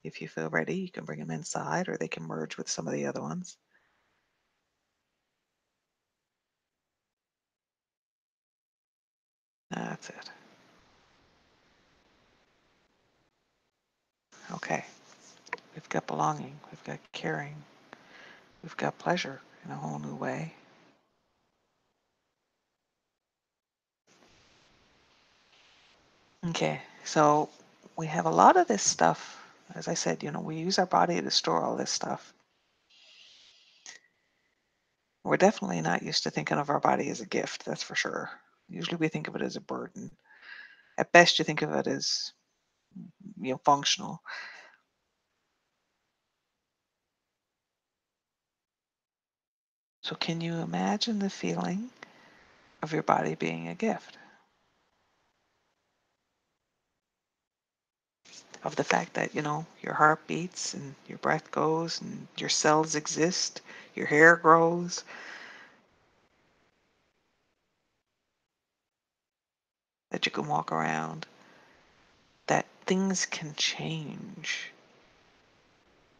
Speaker 1: If you feel ready, you can bring them inside or they can merge with some of the other ones. That's it. Okay. We've got belonging. We've got caring. We've got pleasure in a whole new way. Okay. So we have a lot of this stuff. As I said, we use our body to store all this stuff. We're definitely not used to thinking of our body as a gift, that's for sure. Usually we think of it as a burden. At best, you think of it as, functional. So can you imagine the feeling of your body being a gift? Of the fact that, your heart beats and your breath goes and your cells exist, your hair grows, that you can walk around, that things can change.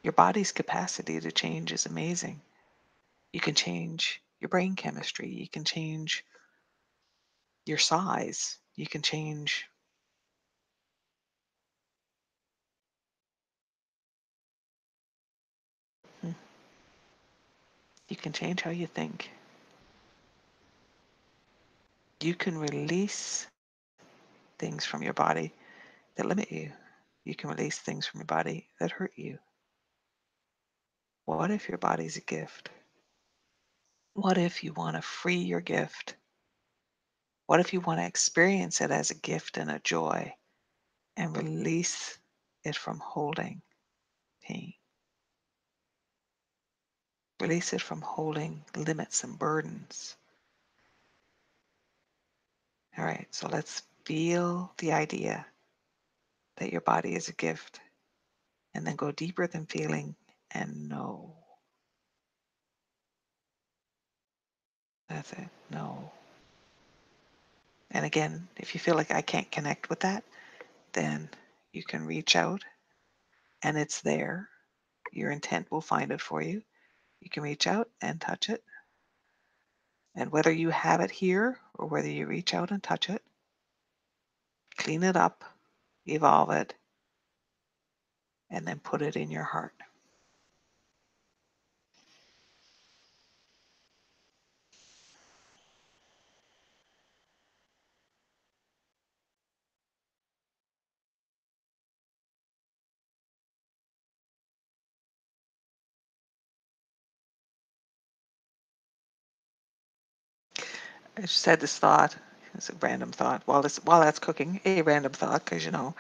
Speaker 1: Your body's capacity to change is amazing. You can change your brain chemistry. You can change your size. You can change. hmm, You can change how you think. You can release things from your body that limit you. You can release things from your body that hurt you. What if your body's a gift? What if you want to free your gift? What if you want to experience it as a gift and a joy and release it from holding pain? Release it from holding limits and burdens. All right, so let's feel the idea that your body is a gift and then go deeper than feeling and know. That's it. No. And again, if you feel like I can't connect with that, then you can reach out and it's there. Your intent will find it for you. You can reach out and touch it. And whether you have it here or whether you reach out and touch it, clean it up, evolve it, and then put it in your heart. I just had this thought. It's a random thought. While that's cooking, a random thought, because I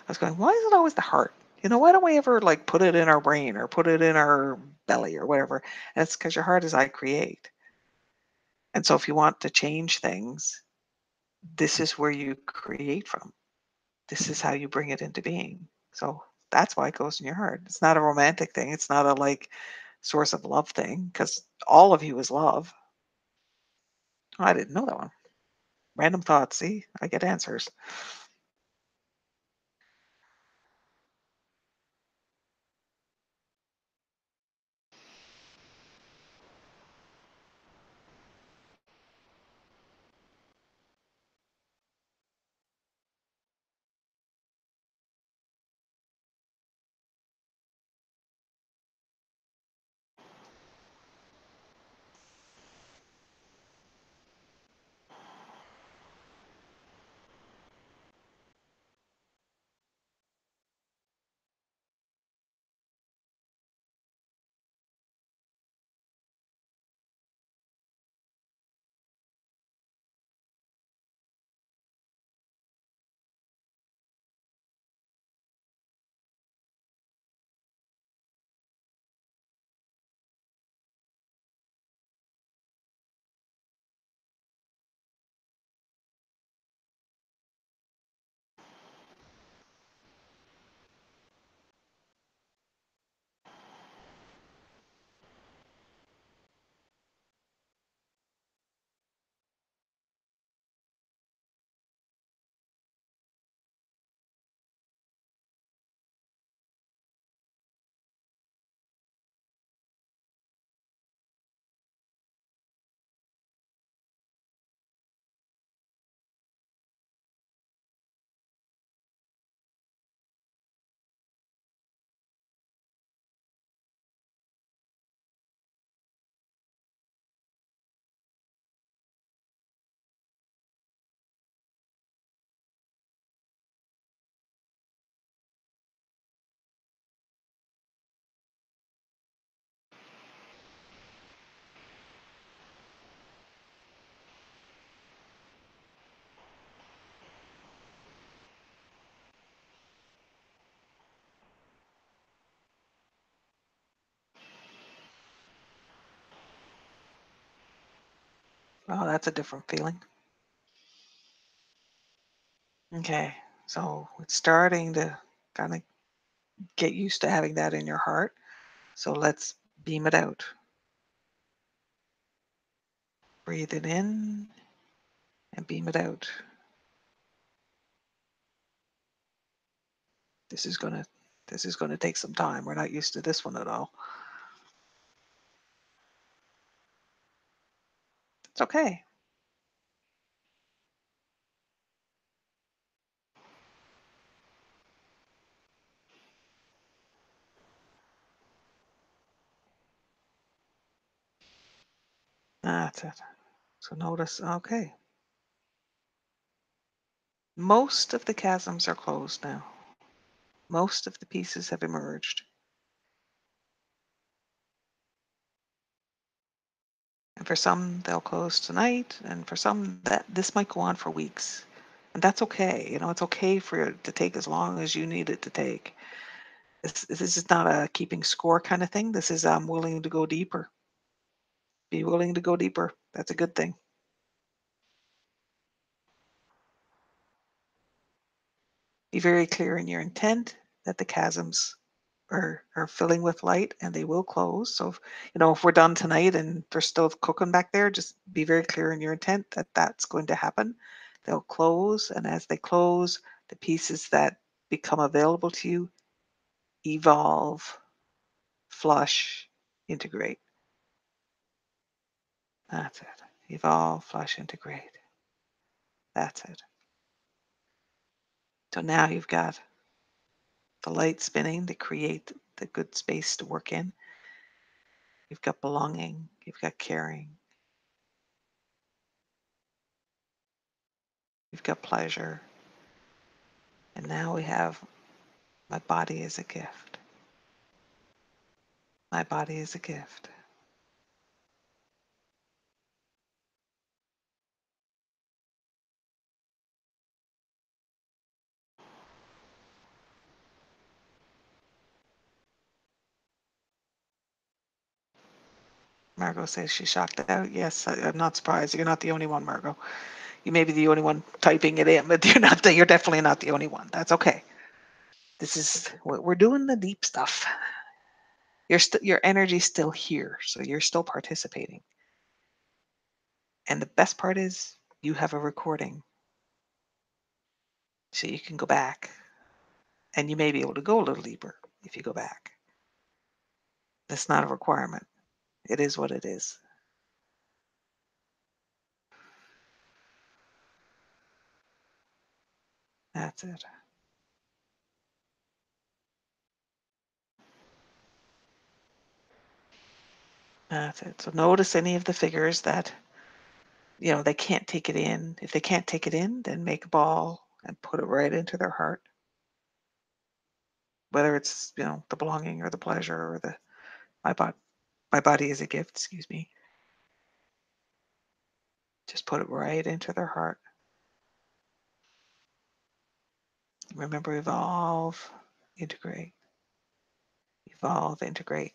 Speaker 1: was going, why is it always the heart? Why don't we ever like put it in our brain or put it in our belly or whatever? And it's because your heart is I create. And so if you want to change things, this is where you create from. This is how you bring it into being. So That's why it goes in your heart. It's not a romantic thing. It's not a like source of love thing because all of you is love. Oh, I didn't know that one. Random thoughts. See, I get answers. Oh, that's a different feeling. Okay, so it's starting to kind of get used to having that in your heart. So let's beam it out. Breathe it in and beam it out. This is gonna this is gonna take some time. We're not used to this one at all. It's okay. That's it. So notice, okay. Most of the chasms are closed now. Most of the pieces have emerged. And for some, they'll close tonight, and for some, that this might go on for weeks. And that's okay. You know, it's okay for it to take as long as you need it to take. This is not a keeping score kind of thing. This is I'm willing to go deeper. Be willing to go deeper. That's a good thing. Be very clear in your intent that the chasms are filling with light and they will close. So, if we're done tonight and they're still cooking back there, just be very clear in your intent that that's going to happen. They'll close, and as they close, the pieces that become available to you evolve, flush, integrate. That's it. Evolve, flush, integrate. That's it. So now you've got the light spinning to create the good space to work in. You've got belonging, you've got caring, you've got pleasure. And now we have my body is a gift. My body is a gift. Margot says she's shocked out. Yes, I'm not surprised. You're not the only one, Margot. You may be the only one typing it in, but you're definitely not the only one. That's okay. This is what we're doing, the deep stuff. Your energy's still here, so you're still participating. And the best part is you have a recording, so you can go back, and you may be able to go a little deeper if you go back. That's not a requirement. It is what it is. That's it. That's it. So notice any of the figures that, they can't take it in. If they can't take it in, then make a ball and put it right into their heart. Whether it's, the belonging or the pleasure or my body, my body is a gift, excuse me. Just put it right into their heart. Remember, evolve, integrate, evolve, integrate.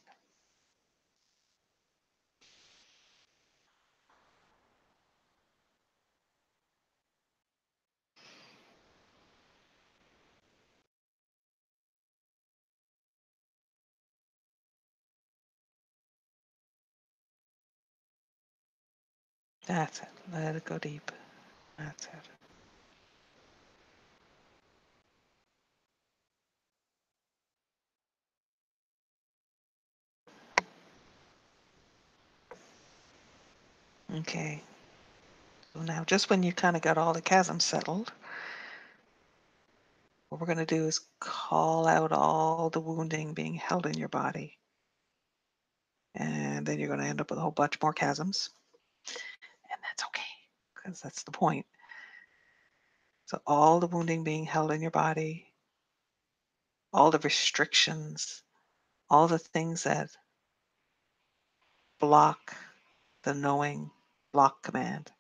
Speaker 1: That's it. Let it go deep. That's it. Okay. So now, just when you kind of got all the chasms settled, what we're going to do is call out all the wounding being held in your body. And then you're going to end up with a whole bunch more chasms. And that's okay, because that's the point. So, all the wounding being held in your body, all the restrictions, all the things that block the knowing, block command.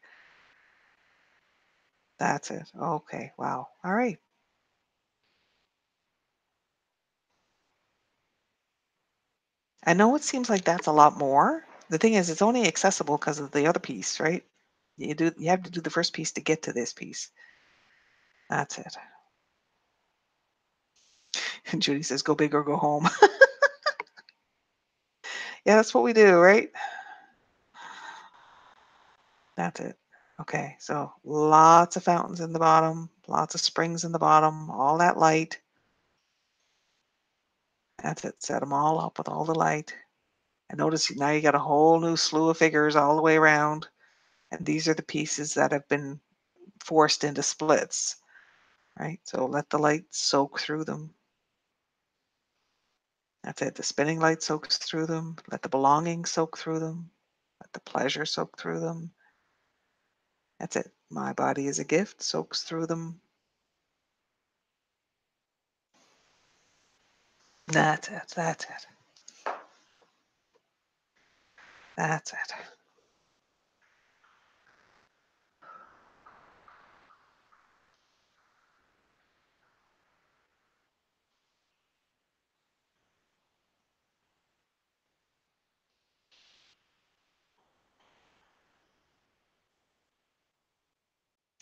Speaker 1: That's it. Okay. Wow. All right. I know it seems like that's a lot more. The thing is, it's only accessible because of the other piece, right? You have to do the first piece to get to this piece. That's it. And Judy says, go big or go home. Yeah, that's what we do, right? That's it. Okay, so lots of fountains in the bottom, lots of springs in the bottom, all that light. That's it. Set them all up with all the light. And notice now you got a whole new slew of figures all the way around. And these are the pieces that have been forced into splits, right? So let the light soak through them. That's it. The spinning light soaks through them. Let the belonging soak through them. Let the pleasure soak through them. That's it. My body is a gift, soaks through them. That's it. That's it. That's it.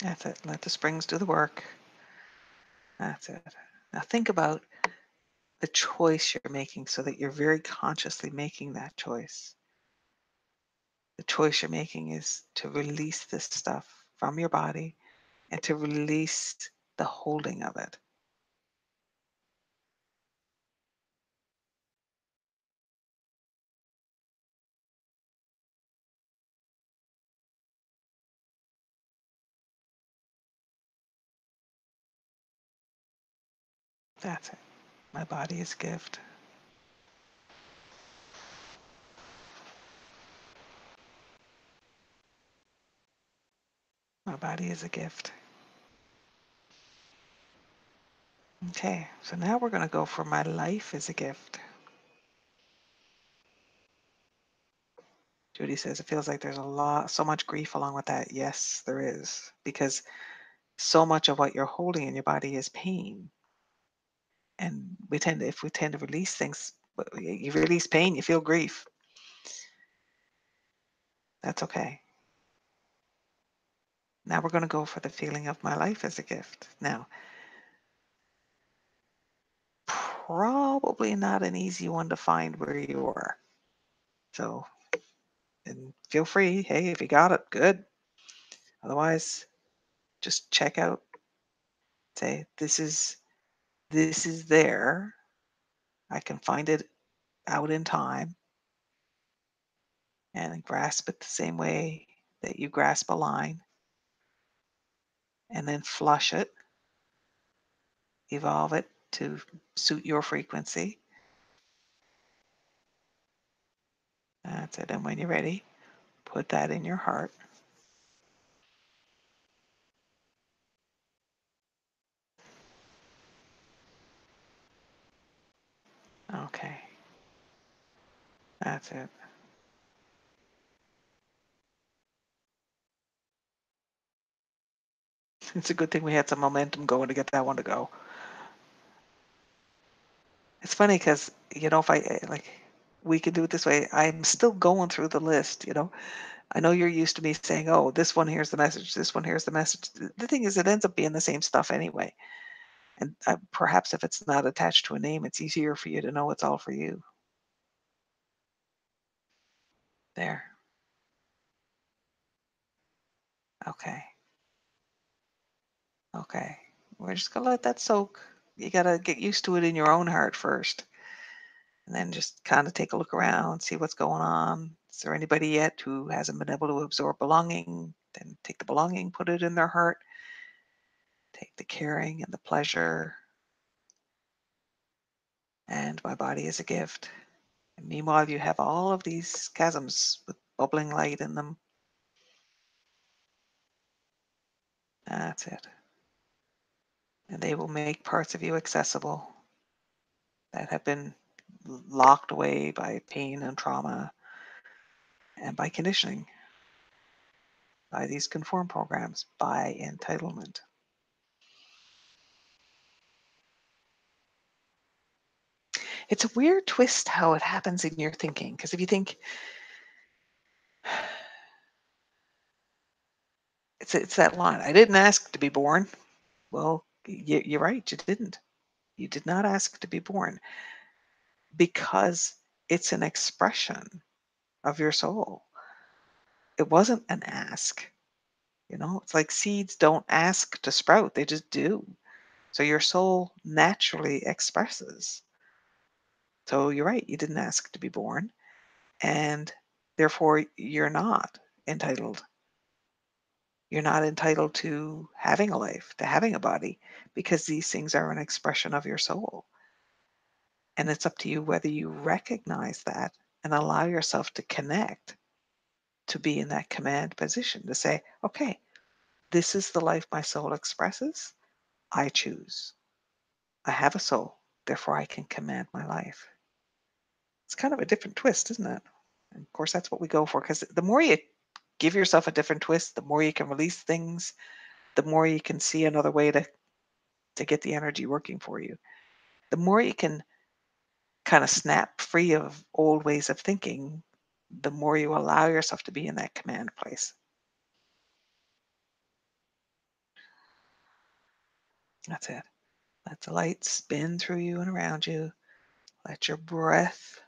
Speaker 1: That's it. Let the springs do the work. That's it. Now think about the choice you're making so that you're very consciously making that choice. The choice you're making is to release this stuff from your body and to release the holding of it. That's it. My body is a gift. My body is a gift. Okay, so now we're going to go for my life is a gift. Judy says it feels like there's so much grief along with that. Yes, there is, because so much of what you're holding in your body is pain. And if we tend to release things, you release pain, you feel grief. That's okay. Now we're going to go for the feeling of my life as a gift. Now, probably not an easy one to find where you are. So, and feel free, hey, if you got it, good. Otherwise, just check out, say, this is there. I can find it out in time and grasp it the same way that you grasp a line, and then flush it, evolve it to suit your frequency. That's it. And when you're ready, put that in your heart. Okay. That's it. It's a good thing we had some momentum going to get that one to go. It's funny because, if like, we could do it this way, I'm still going through the list. I know you're used to me saying, oh, this one here's the message, this one here's the message. The thing is, it ends up being the same stuff anyway. And perhaps if it's not attached to a name, it's easier for you to know it's all for you. There. Okay. Okay. We're just going to let that soak. You got to get used to it in your own heart first. And then just kind of take a look around, see what's going on. Is there anybody yet who hasn't been able to absorb belonging? Then take the belonging, put it in their heart. Take the caring and the pleasure. And my body is a gift. And meanwhile, you have all of these chasms with bubbling light in them. That's it. And they will make parts of you accessible that have been locked away by pain and trauma and by conditioning, by these conform programs, by entitlement. It's a weird twist how it happens in your thinking. Because if you think, it's that line, I didn't ask to be born. Well, you're right, you didn't. You did not ask to be born because it's an expression of your soul. It wasn't an ask. It's like seeds don't ask to sprout, they just do. So your soul naturally expresses. So you're right, you didn't ask to be born, and therefore you're not entitled. You're not entitled to having a life, to having a body, because these things are an expression of your soul. And it's up to you whether you recognize that and allow yourself to connect, to be in that command position, to say, okay, this is the life my soul expresses. I choose. I have a soul, therefore I can command my life. It's kind of a different twist, isn't it? And of course, that's what we go for, because the more you give yourself a different twist, the more you can release things, the more you can see another way to get the energy working for you. The more you can kind of snap free of old ways of thinking, the more you allow yourself to be in that command place. That's it. Let the light spin through you and around you. Let your breath,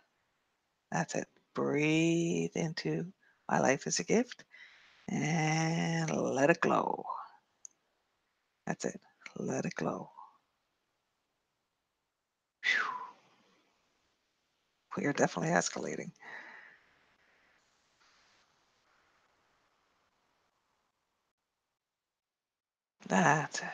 Speaker 1: that's it, breathe into my life is a gift and let it glow. That's it. Let it glow. Whew. We are definitely escalating. That's it.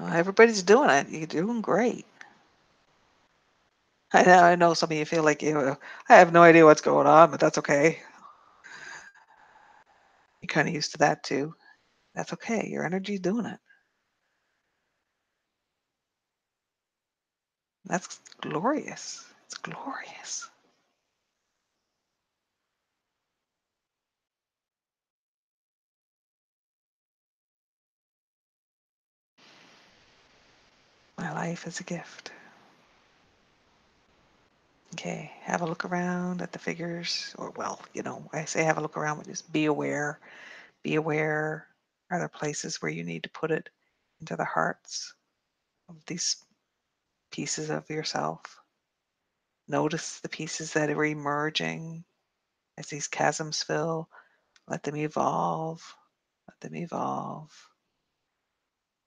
Speaker 1: Everybody's doing it. You're doing great. I know some of you feel like I have no idea what's going on, but that's okay. You're kind of used to that too. That's okay. Your energy's doing it. That's glorious. It's glorious. My life is a gift. Okay, have a look around at the figures, or well, I say have a look around, but just be aware. Be aware. Are there places where you need to put it? into the hearts of these pieces of yourself. Notice the pieces that are emerging as these chasms fill. Let them evolve. Let them evolve.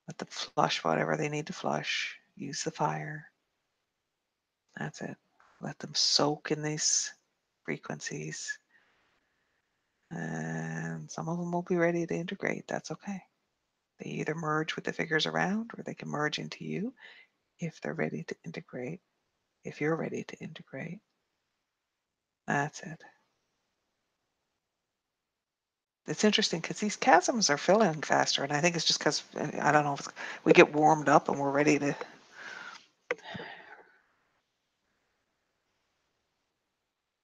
Speaker 1: Let them flush whatever they need to flush. Use the fire. That's it. Let them soak in these frequencies. And some of them will be ready to integrate. That's okay. They either merge with the figures around or they can merge into you if they're ready to integrate, if you're ready to integrate. That's it. It's interesting because these chasms are filling faster, and I think it's just because I don't know if we get warmed up and we're ready to. It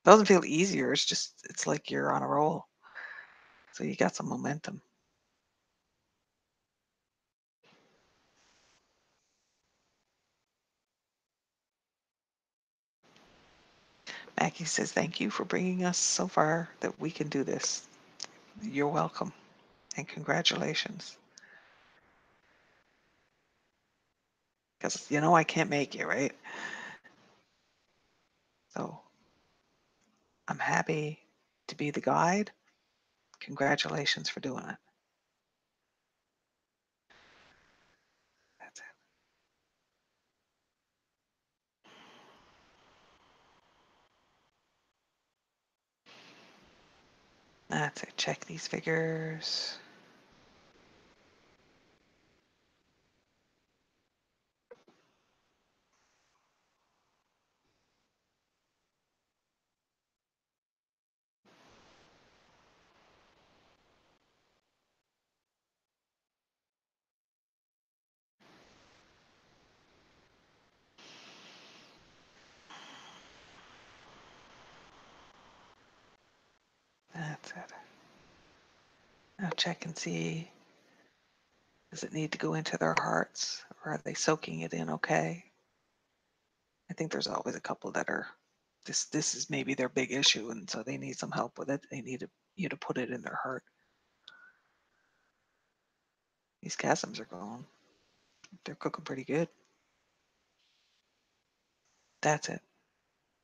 Speaker 1: doesn't feel easier. It's just it's like you're on a roll, so you got some momentum. Mackie says, "Thank you for bringing us so far that we can do this. You're welcome, and congratulations. Because I can't make it, right? So I'm happy to be the guide. Congratulations for doing it. That's it. That's it. Check these figures. That's it. Now check and see, does it need to go into their hearts or are they soaking it in okay? I think there's always a couple that are this is maybe their big issue and so they need some help with it. They need you to put it in their heart. These chasms are going. They're cooking pretty good. That's it.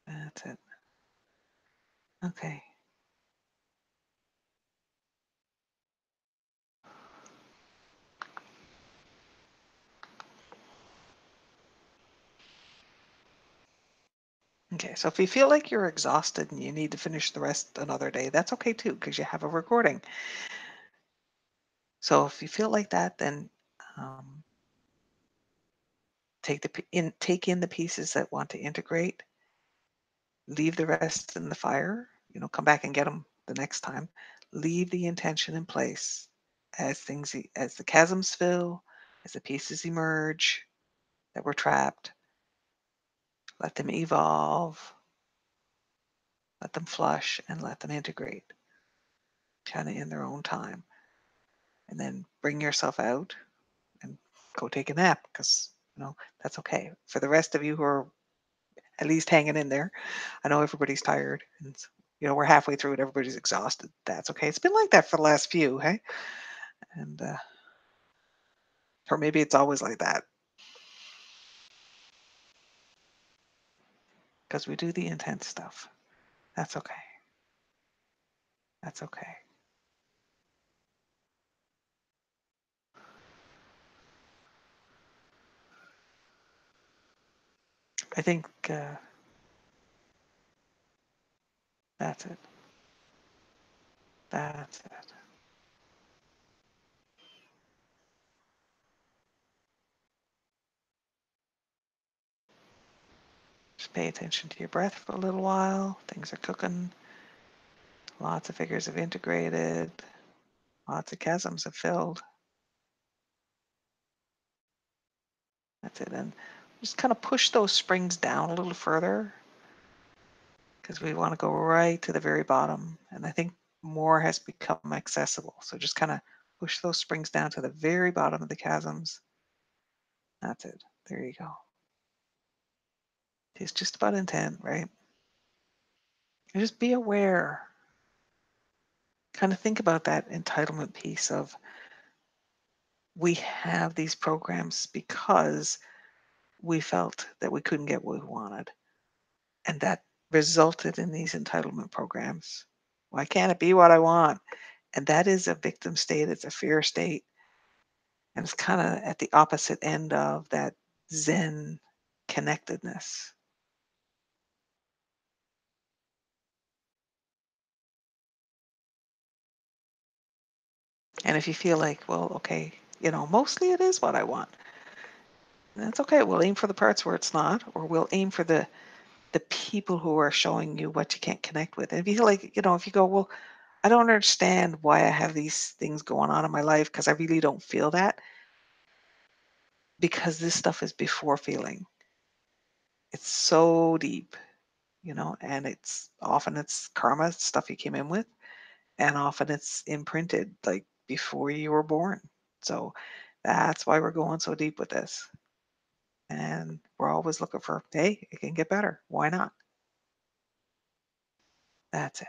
Speaker 1: That's it. Okay. Okay, so if you feel like you're exhausted and you need to finish the rest another day, that's okay too, because you have a recording. So if you feel like that, then um, take in the pieces that want to integrate, leave the rest in the fire. Come back and get them the next time. Leave the intention in place as the chasms fill, as the pieces emerge that were trapped. Let them evolve, let them flush, and let them integrate, kind of in their own time. And then bring yourself out and go take a nap because that's okay. For the rest of you who are at least hanging in there, I know everybody's tired and we're halfway through it. Everybody's exhausted. That's okay. It's been like that for the last few, hey, and or maybe it's always like that because we do the intense stuff. That's okay. That's okay. I think that's it. That's it. Just pay attention to your breath for a little while. Things are cooking. Lots of figures have integrated. Lots of chasms have filled. That's it. And just kind of push those springs down a little further because we want to go right to the very bottom. And I think more has become accessible. So just kind of push those springs down to the very bottom of the chasms. That's it. There you go. It's just about intent, right? And just be aware. Kind of think about that entitlement piece of We have these programs because we felt that we couldn't get what we wanted. And that resulted in these entitlement programs. Why can't it be what I want? And that is a victim state, it's a fear state, and it's kind of at the opposite end of that Zen connectedness. And if you feel like, well, okay, mostly it is what I want, that's okay. We'll aim for the parts where it's not, or we'll aim for the people who are showing you what you can't connect with. And if you feel like, if you go, well, I don't understand why I have these things going on in my life because I really don't feel that, because this stuff is before feeling. It's so deep, and it's karma, stuff you came in with, and often it's imprinted like before you were born. So that's why we're going so deep with this. And we're always looking for, hey, it can get better. Why not? That's it.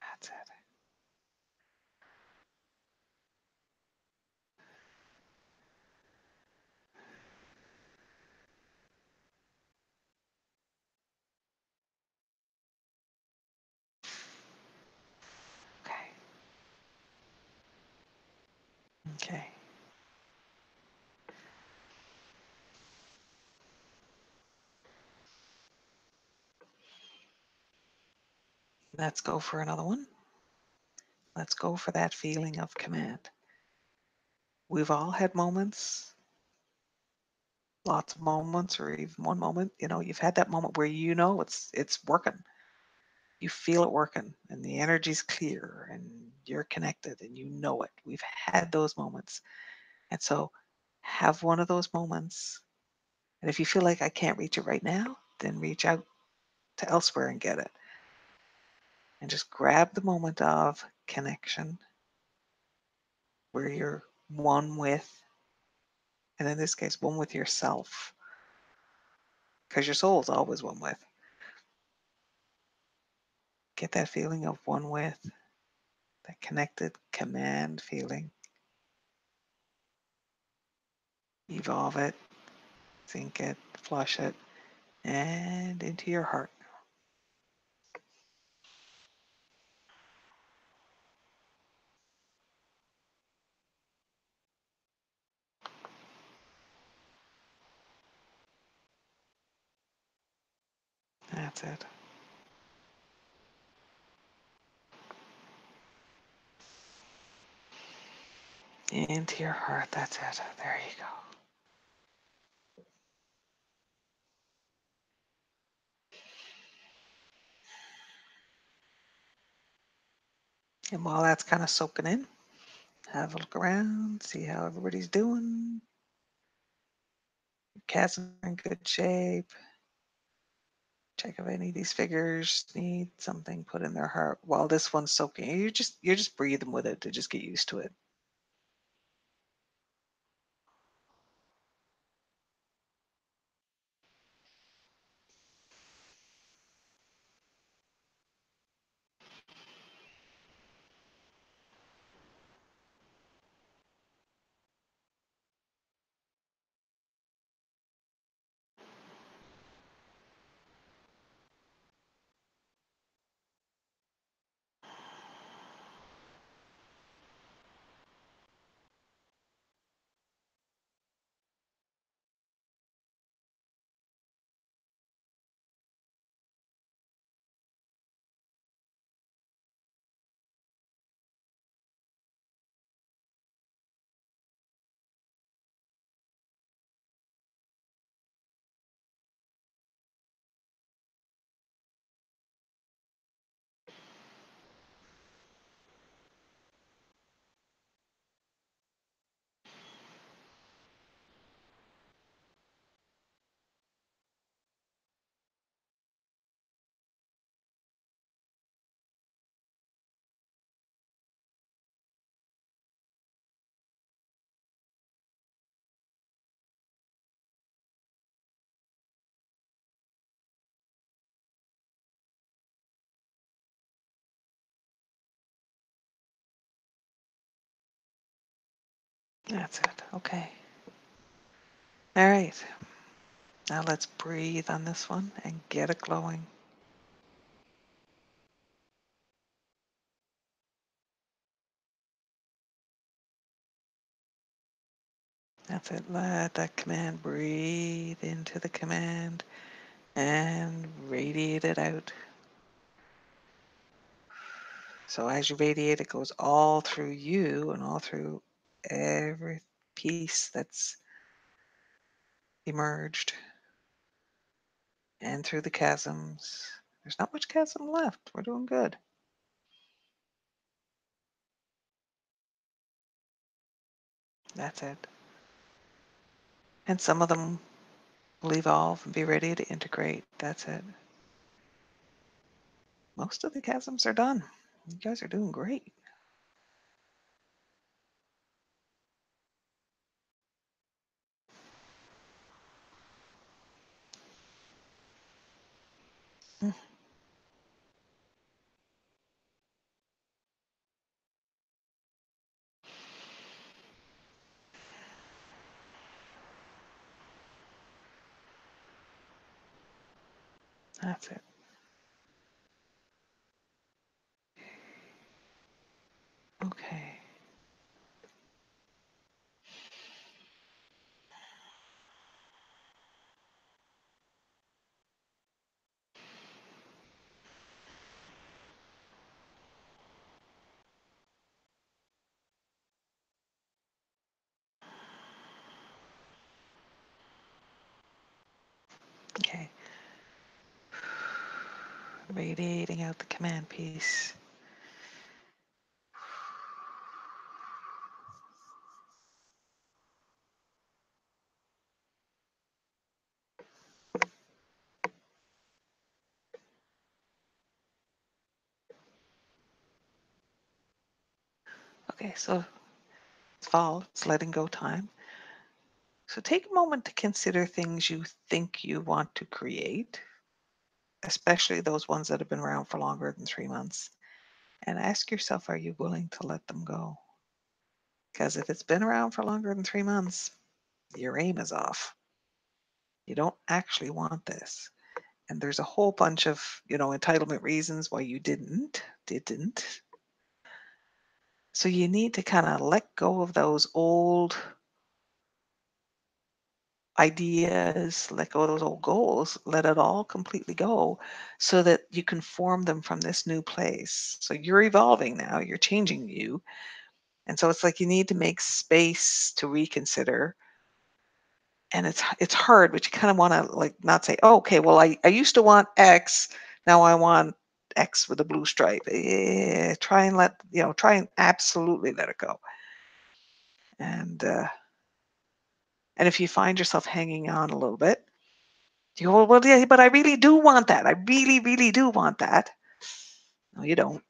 Speaker 1: That's it. Okay. Okay. Let's go for another one. Let's go for that feeling of command. We've all had moments, lots of moments, or even one moment. You've had that moment where it's working. You feel it working, and the energy's clear, and you're connected, and you know it. We've had those moments, and so have one of those moments. And if you feel like I can't reach it right now, then reach out to elsewhere and get it, and just grab the moment of connection where you're one with, and in this case, one with yourself, because your soul is always one with. Get that feeling of one with, that connected command feeling. Evolve it, sink it, flush it, and into your heart. That's it. Into your heart. That's it. There you go. And while that's kind of soaking in, have a look around, see how everybody's doing. Cats are in good shape. Check if any of these figures need something put in their heart while this one's soaking. You're just breathing with it to just get used to it. That's it. Okay. All right. Now let's breathe on this one and get it glowing. That's it. Let that command breathe into the command and radiate it out. So as you radiate, it goes all through you and all through every piece that's emerged and through the chasms. There's not much chasm left. We're doing good. That's it. And some of them will evolve and be ready to integrate. That's it. Most of the chasms are done. You guys are doing great. Mm, that's it. Okay. Okay. Radiating out the command piece. Okay, so it's fall, it's letting go time. So take a moment to consider things you think you want to create, especially those ones that have been around for longer than 3 months. And ask yourself, are you willing to let them go? Because if it's been around for longer than 3 months, your aim is off. You don't actually want this. And there's a whole bunch of, entitlement reasons why you didn't. So you need to kind of let go of those old ideas, let go of those old goals, let it all completely go so that you can form them from this new place. So you're evolving now, you're changing you. And so it's like you need to make space to reconsider. And it's hard, but you kind of want to like not say, oh, okay, well, I used to want X, now I want X with a blue stripe. Try and absolutely let it go. And and if you find yourself hanging on a little bit, you go, well, yeah, but I really do want that. I really, really do want that. No, you don't.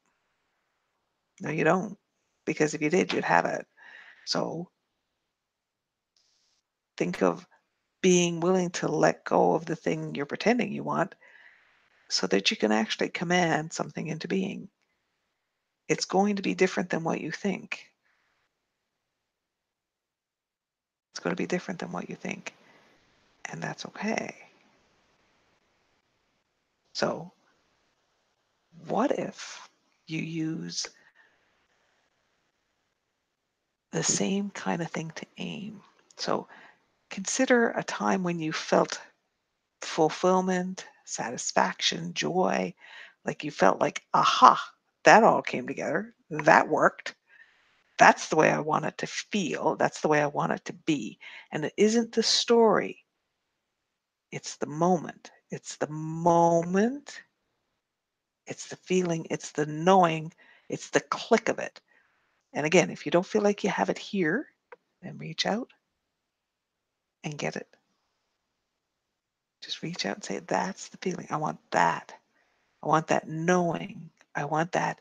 Speaker 1: No, you don't. Because if you did, you'd have it. So think of being willing to let go of the thing you're pretending you want so that you can actually command something into being. It's going to be different than what you think. It's going to be different than what you think. And that's okay. So, what if you use the same kind of thing to aim? So, consider a time when you felt fulfillment, satisfaction, joy, like you felt like, aha, that all came together. That worked. That's the way I want it to feel. That's the way I want it to be. And it isn't the story, it's the moment. It's the moment, it's the feeling, it's the knowing, it's the click of it. And again, if you don't feel like you have it here, then reach out and get it. Just reach out and say, that's the feeling. I want that. I want that knowing. I want that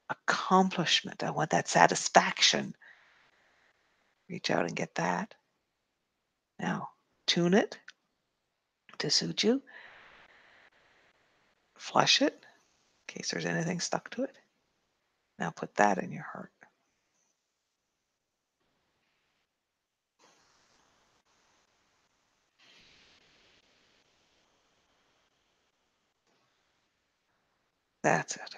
Speaker 1: accomplishment. I want that satisfaction. Reach out and get that. Now, tune it to suit you. Flush it in case there's anything stuck to it. Now put that in your heart. That's it.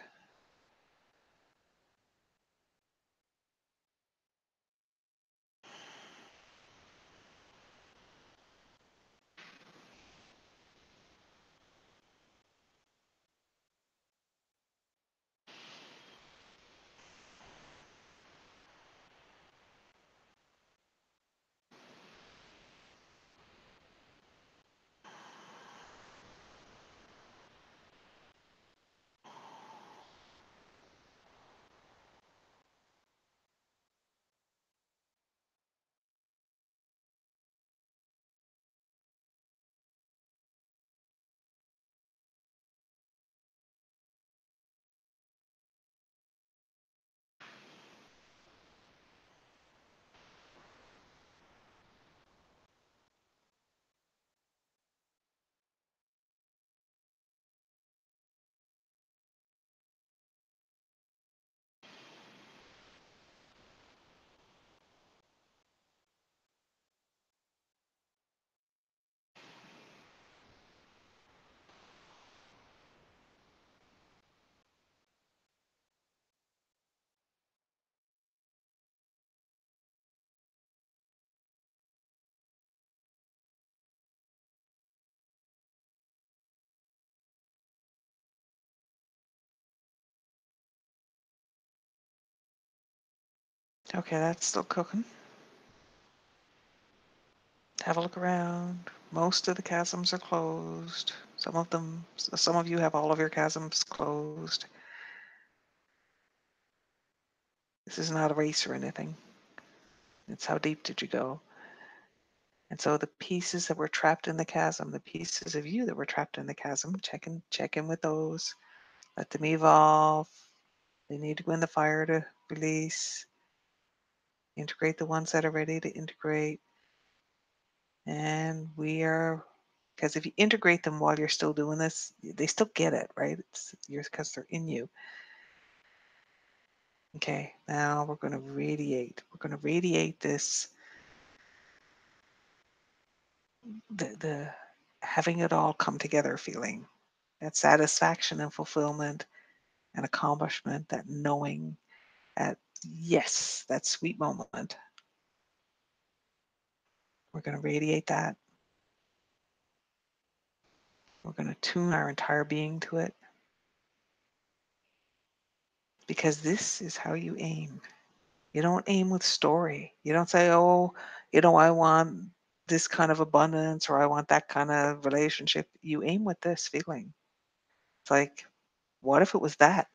Speaker 1: Okay, that's still cooking. Have a look around. Most of the chasms are closed. Some of you have all of your chasms closed. This is not a race or anything. It's how deep did you go? And so the pieces that were trapped in the chasm, the pieces of you that were trapped in the chasm, check in with those. Let them evolve. They need to go in the fire to release. Integrate the ones that are ready to integrate. And because if you integrate them while you're still doing this, they still get it, right? It's yours because they're in you. Okay, now we're going to radiate. We're going to radiate this, the having it all come together feeling, that satisfaction and fulfillment and accomplishment, that knowing, that yes, that sweet moment. We're going to radiate that. We're going to tune our entire being to it because this is how you aim. You don't aim with story. You don't say, oh, I want this kind of abundance or I want that kind of relationship. You aim with this feeling. It's like, what if it was that?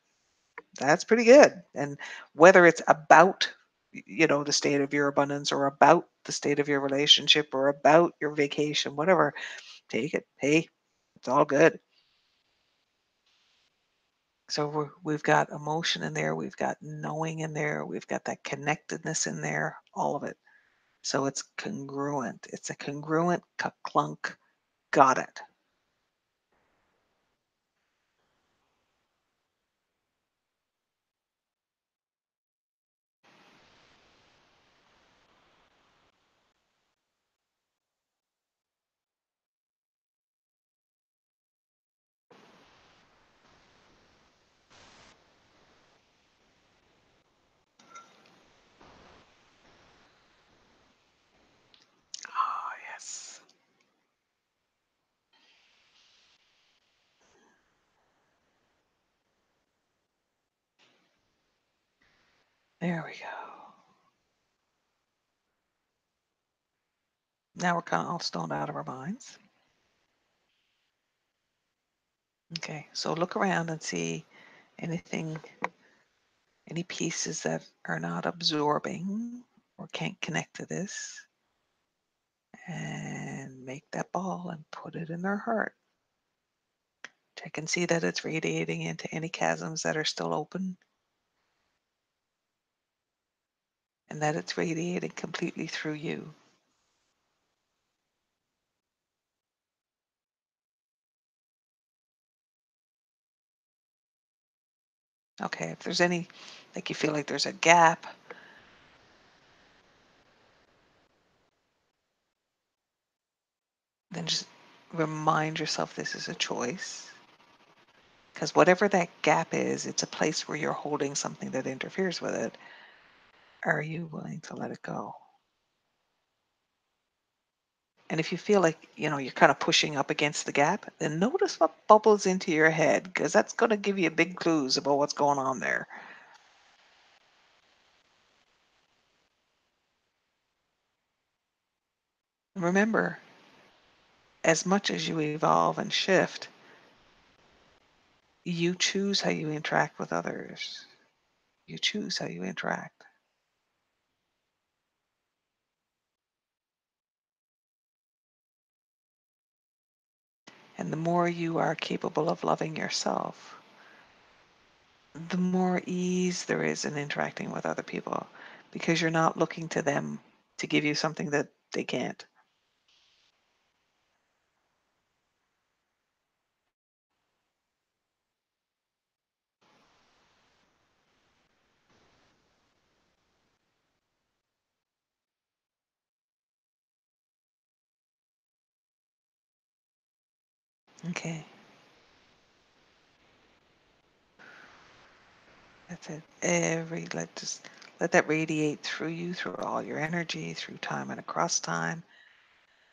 Speaker 1: That's pretty good. And whether it's about, the state of your abundance or about the state of your relationship or about your vacation, whatever, take it. Hey, it's all good. So we've got emotion in there, we've got knowing in there, we've got that connectedness in there, all of it. So it's congruent. It's a congruent clunk. Got it. Oh, yes. There we go. Now we're kind of all stoned out of our minds. Okay, so look around and see anything, any pieces that are not absorbing or can't connect to this, and make that ball and put it in their heart. Check and see that it's radiating into any chasms that are still open and that it's radiating completely through you. Okay, if there's any, like you feel like there's a gap, then just remind yourself this is a choice. Because whatever that gap is, it's a place where you're holding something that interferes with it. Are you willing to let it go? And if you feel like, you're kind of pushing up against the gap, then notice what bubbles into your head, because that's going to give you big clues about what's going on there. Remember, as much as you evolve and shift, you choose how you interact with others. You choose how you interact. And the more you are capable of loving yourself, the more ease there is in interacting with other people, because you're not looking to them to give you something that they can't. Okay, that's it. Just let that radiate through you, through all your energy, through time and across time,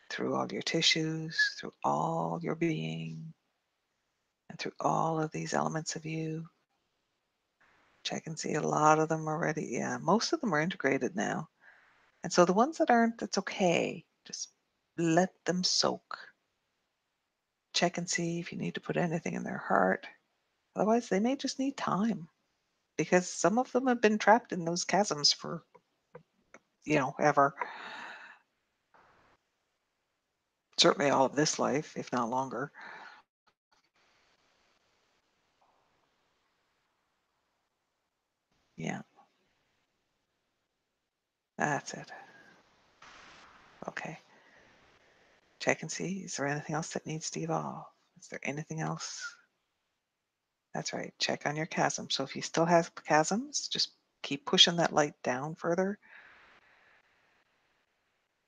Speaker 1: through all your tissues, through all your being, and through all of these elements of you. Check and see a lot of them already. Yeah, most of them are integrated now. And so the ones that aren't, that's okay. Just let them soak. Check and see if you need to put anything in their heart. Otherwise, they may just need time, because some of them have been trapped in those chasms for, ever. Certainly all of this life, if not longer. Yeah, that's it. Okay. Check and see. Is there anything else that needs to evolve? Is there anything else? That's right. Check on your chasm. So if you still have chasms, just keep pushing that light down further.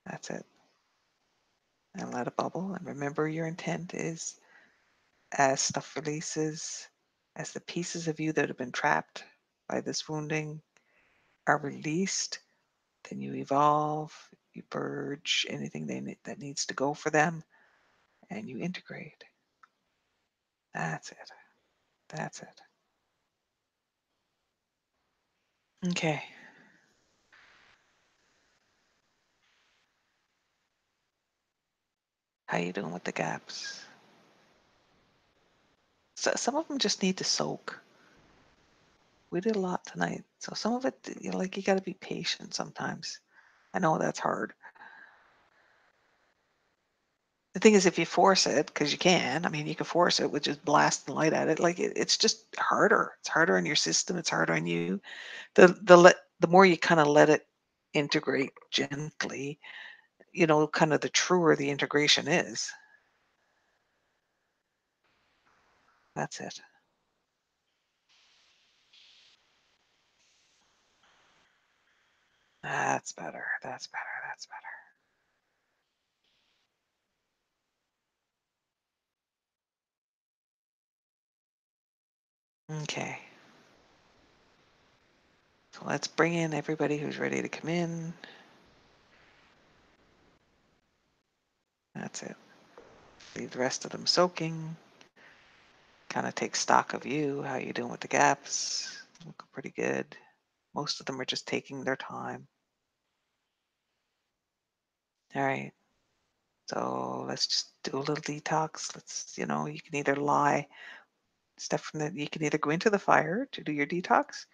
Speaker 1: That's it. And let it bubble. And remember, your intent is, as stuff releases, as the pieces of you that have been trapped by this wounding are released, then you evolve, you purge anything that needs to go for them, and you integrate. That's it. That's it. Okay. How you doing with the gaps? So some of them just need to soak. We did a lot tonight, so some of it, you got to be patient sometimes. I know that's hard. The thing is, if you force it, because you can, I mean, you can force it with just blasting light at it. It's just harder. It's harder on your system. It's harder on you. The more you kind of let it integrate gently, kind of the truer the integration is. That's it. That's better. That's better. That's better. Okay. So let's bring in everybody who's ready to come in. That's it. Leave the rest of them soaking. Kind of take stock of you, how you doing with the gaps. Look pretty good. Most of them are just taking their time. All right. So let's just do a little detox. You can either you can either go into the fire to do your detox,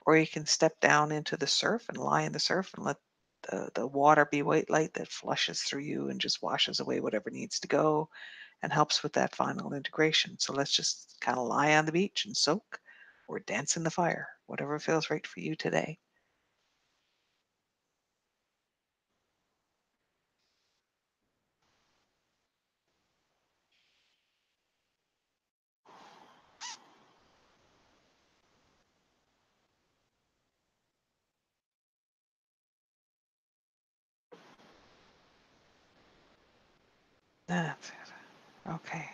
Speaker 1: or you can step down into the surf and lie in the surf and let the water be white light that flushes through you and just washes away whatever needs to go and helps with that final integration. So let's just kind of lie on the beach and soak or dance in the fire, whatever feels right for you today. That's it. Okay.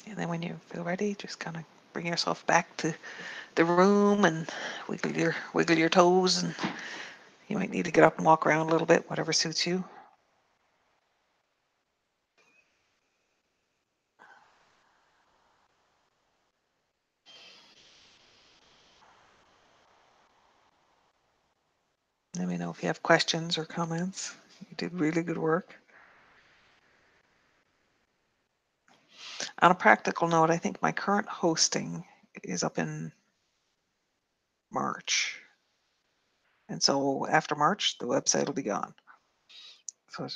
Speaker 1: And then when you feel ready, just kind of bring yourself back to the room and wiggle your toes, and you might need to get up and walk around a little bit, whatever suits you. Let me know if you have questions or comments. You did really good work. On a practical note, I think my current hosting is up in March. And so after March, the website will be gone. So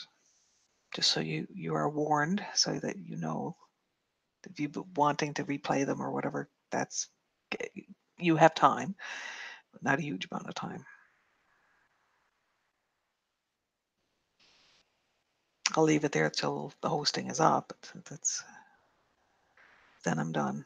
Speaker 1: just so you are warned, so that you know, if you wanting to replay them or whatever, that's you have time, but not a huge amount of time. I'll leave it there till the hosting is up. That's then I'm done.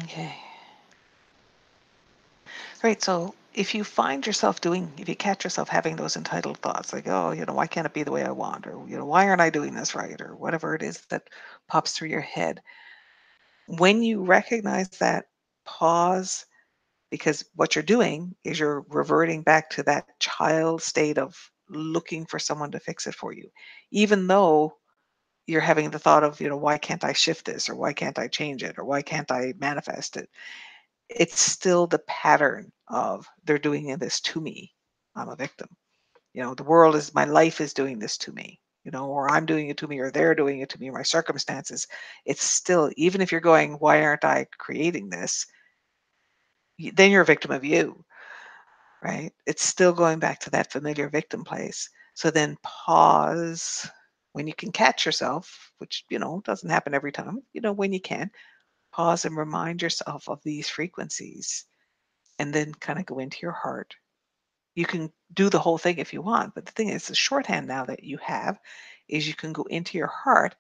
Speaker 1: Okay. Right. So if you find yourself if you catch yourself having those entitled thoughts, like, oh, why can't it be the way I want? Or, why aren't I doing this right? Or whatever it is that pops through your head. When you recognize that, pause, because what you're doing is you're reverting back to that child state of looking for someone to fix it for you. Even though you're having the thought of, why can't I shift this? Or why can't I change it? Or why can't I manifest it? It's still the pattern of they're doing this to me. I'm a victim. My life is doing this to me, or I'm doing it to me, or they're doing it to me, or my circumstances. It's still, even if you're going, why aren't I creating this? Then you're a victim of you, right? It's still going back to that familiar victim place. So then pause when you can catch yourself, which, doesn't happen every time, when you can, pause and remind yourself of these frequencies, and then kind of go into your heart. You can do the whole thing if you want, but the thing is, the shorthand now that you have is you can go into your heart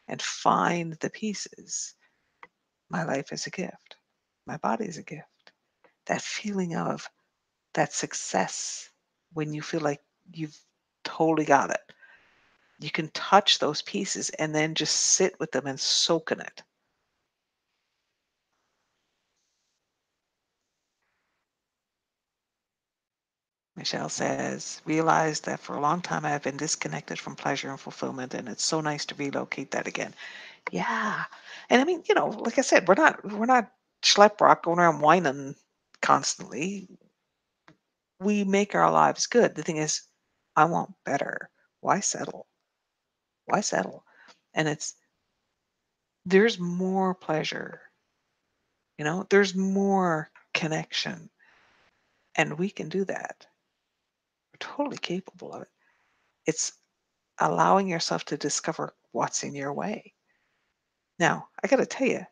Speaker 1: and find the pieces. My life is a gift. My body is a gift. That feeling of that success when you feel like you've totally got it. You can touch those pieces and then just sit with them and soak in it. Michelle says, realize that for a long time I have been disconnected from pleasure and fulfillment, and it's so nice to relocate that again. Yeah. And I mean, like I said, we're not schlep rock going around whining constantly. We make our lives good. The thing is, I want better. Why settle? Why settle? And there's more pleasure, there's more connection, and we can do that. We're totally capable of it. It's allowing yourself to discover what's in your way. Now, I got to tell you,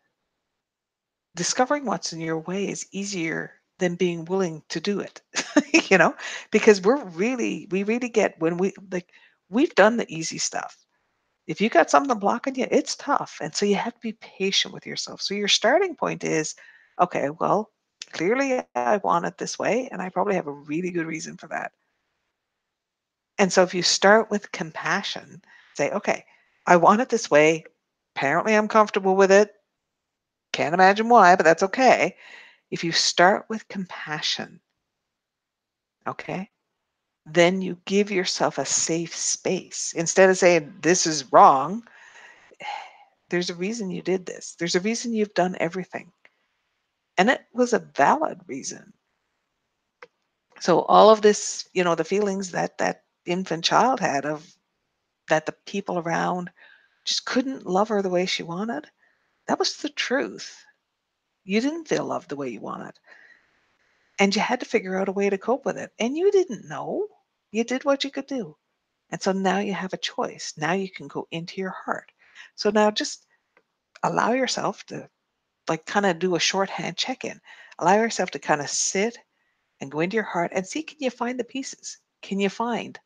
Speaker 1: discovering what's in your way is easier than being willing to do it. you know because we really get, when we've done the easy stuff. If you got something blocking you, it's tough, and so you have to be patient with yourself. So your starting point is, okay, well, clearly I want it this way, and I probably have a really good reason for that. And so if you start with compassion, say, okay, I want it this way, apparently I'm comfortable with it, can't imagine why, but that's okay. If you start with compassion, okay, then you give yourself a safe space. Instead of saying, this is wrong, there's a reason you did this. There's a reason you've done everything. And it was a valid reason. So all of this, the feelings that that infant child had of that the people around just couldn't love her the way she wanted, that was the truth. You didn't feel loved the way you wanted. And you had to figure out a way to cope with it. And you didn't know. You did what you could do. And so now you have a choice. Now you can go into your heart. So now just allow yourself to, like, kind of do a shorthand check-in. Allow yourself to kind of sit and go into your heart and see, can you find the pieces? Can you find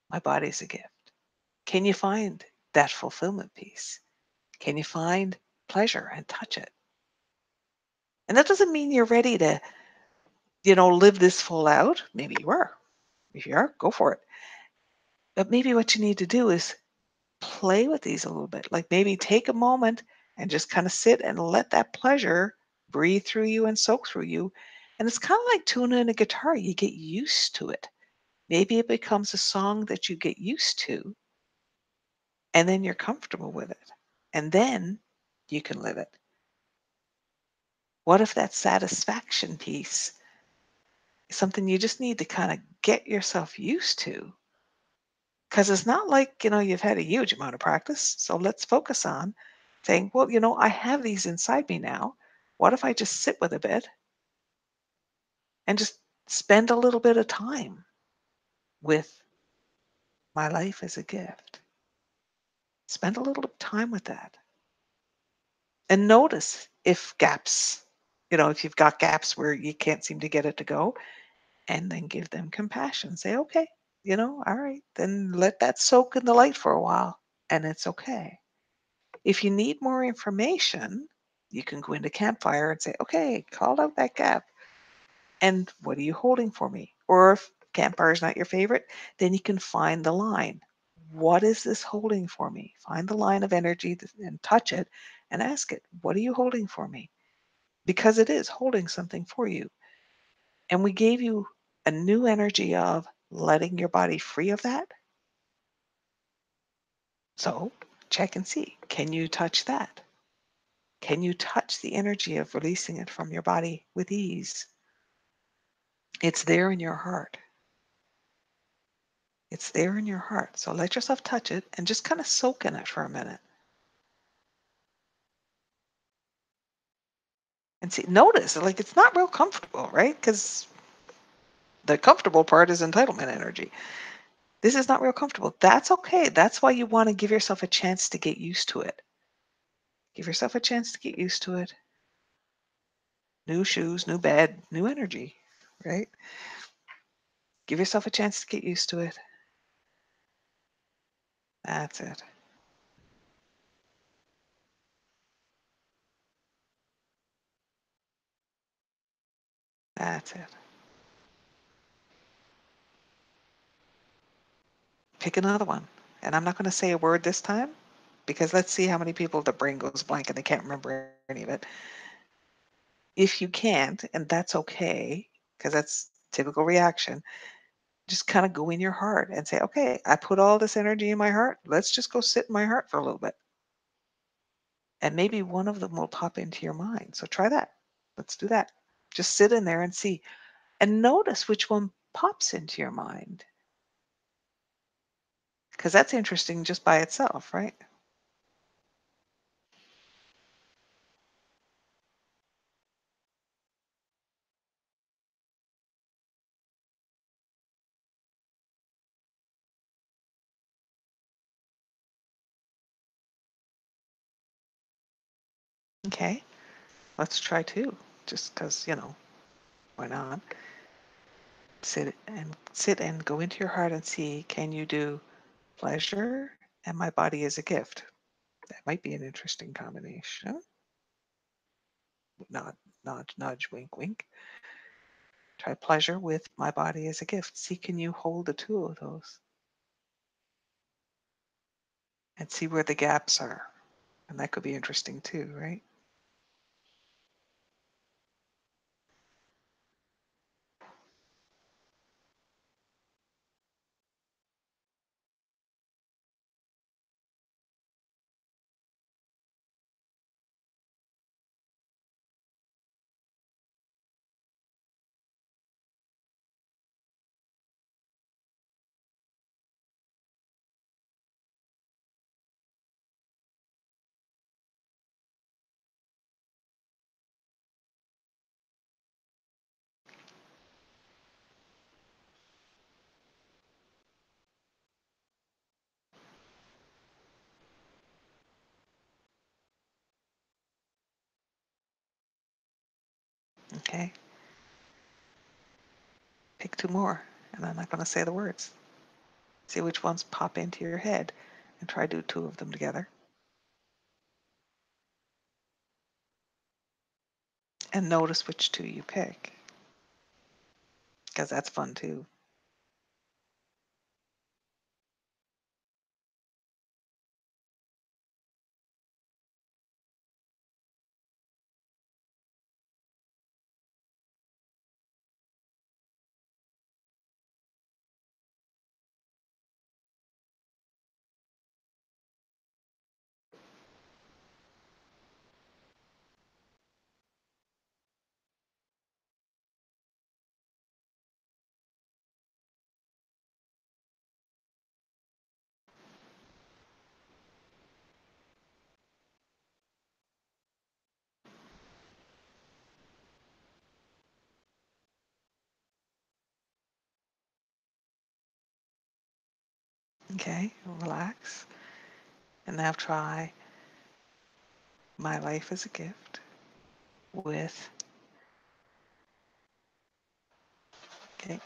Speaker 1: my body's a gift? Can you find that fulfillment piece? Can you find pleasure and touch it? And that doesn't mean you're ready to, live this full out. Maybe you are. If you are, go for it. But maybe what you need to do is play with these a little bit. Like maybe take a moment and just kind of sit and let that pleasure breathe through you and soak through you. And it's kind of like tuning a guitar. You get used to it. Maybe it becomes a song that you get used to, and then you're comfortable with it. And then you can live it. What if that satisfaction piece is something you just need to kind of get yourself used to? Because it's not like, you've had a huge amount of practice. So let's focus on saying, well, I have these inside me now. What if I just sit with a bit and just spend a little bit of time with my life as a gift? Spend a little time with that and notice if gaps, if you've got gaps where you can't seem to get it to go, and then give them compassion. Say, okay, all right, then let that soak in the light for a while, and it's okay. If you need more information, you can go into Campfire and say, okay, call out that gap. And what are you holding for me? Or if Campfire is not your favorite, then you can find the line. What is this holding for me? Find the line of energy and touch it and ask it, what are you holding for me? Because it is holding something for you. And we gave you a new energy of letting your body free of that. So check and see, can you touch that? Can you touch the energy of releasing it from your body with ease? It's there in your heart. It's there in your heart. So let yourself touch it and just kind of soak in it for a minute. And see, notice, like it's not real comfortable, right? Because the comfortable part is entitlement energy. This is not real comfortable. That's okay. That's why you want to give yourself a chance to get used to it. Give yourself a chance to get used to it. New shoes, new bed, new energy, right? Give yourself a chance to get used to it. That's it. That's it. Pick another one. And I'm not going to say a word this time because let's see how many people the brain goes blank and they can't remember any of it. If you can't, and that's okay, because that's typical reaction, just kind of go in your heart and say, okay, I put all this energy in my heart. Let's just go sit in my heart for a little bit. And maybe one of them will pop into your mind. So try that. Let's do that. Just sit in there and see. And notice which one pops into your mind. Because that's interesting just by itself, right? Okay, let's try two. Just because, why not? Sit and go into your heart and see, can you do pleasure and my body is a gift? That might be an interesting combination. Nod, nod, nudge, wink, wink. Try pleasure with my body as a gift. See, can you hold the two of those and see where the gaps are? And that could be interesting too, right? Okay. Pick two more, and I'm not going to say the words. See which ones pop into your head and try to do two of them together. And notice which two you pick, because that's fun too. Okay, relax. And now try my life is a gift with, okay,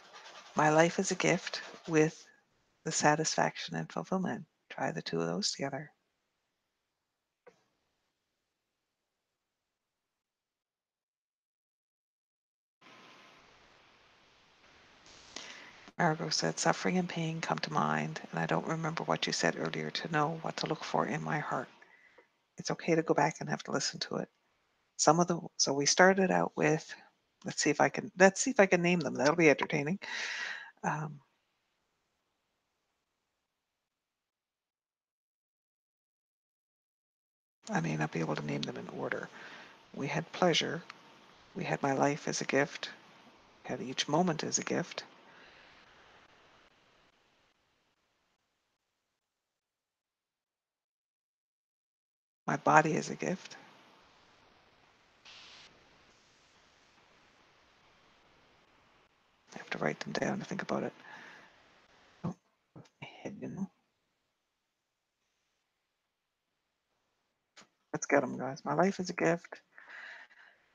Speaker 1: my life is a gift with the satisfaction and fulfillment. Try the two of those together. Margot said, suffering and pain come to mind, and I don't remember what you said earlier to know what to look for in my heart. It's okay to go back and have to listen to it. So we started out with, let's see if I can name them. That'll be entertaining. Um, I may not be able to name them in order. We had pleasure. We had my life as a gift. We had each moment as a gift. My body as a gift. I have to write them down to think about it. Oh, my head, you know. Let's get them, guys. My life is a gift.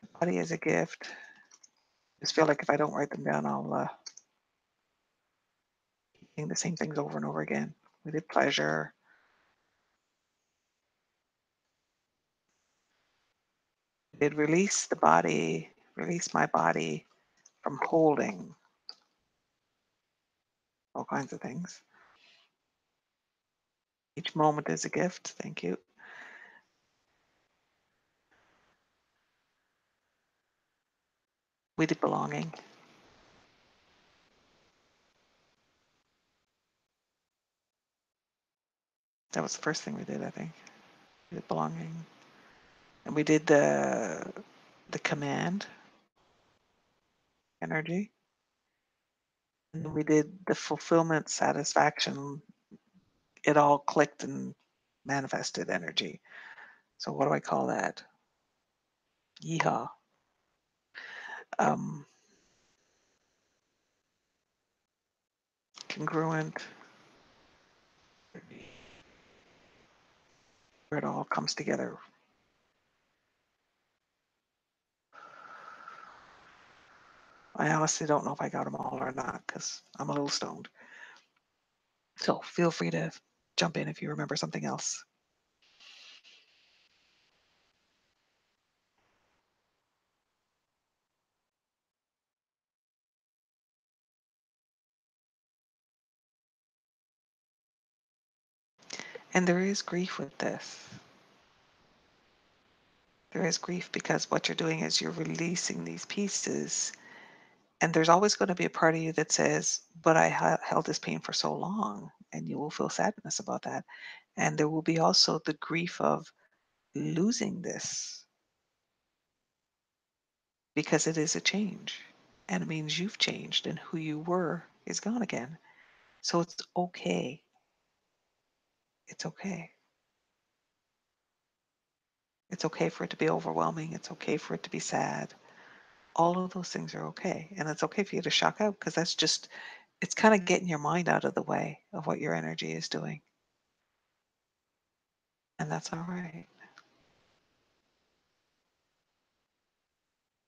Speaker 1: My body is a gift. I just feel like if I don't write them down, I'll keep saying the same things over and over again. We did pleasure. We did release my body from holding all kinds of things. Each moment is a gift. Thank you. We did belonging. That was the first thing we did, I think. We did belonging. And we did the command energy. And then we did the fulfillment, satisfaction. It all clicked and manifested energy. So what do I call that? Yeehaw. Um, congruent, where it all comes together. I honestly don't know if I got them all or not because I'm a little stoned. So feel free to jump in if you remember something else. And there is grief with this. There is grief because what you're doing is you're releasing these pieces. And there's always going to be a part of you that says, but I held this pain for so long. And you will feel sadness about that. And there will be also the grief of losing this because it is a change. And it means you've changed and who you were is gone again. So it's okay. It's okay. It's okay for it to be overwhelming. It's okay for it to be sad. All of those things are okay. And it's okay for you to shock out because that's just, it's kind of getting your mind out of the way of what your energy is doing. And that's all right.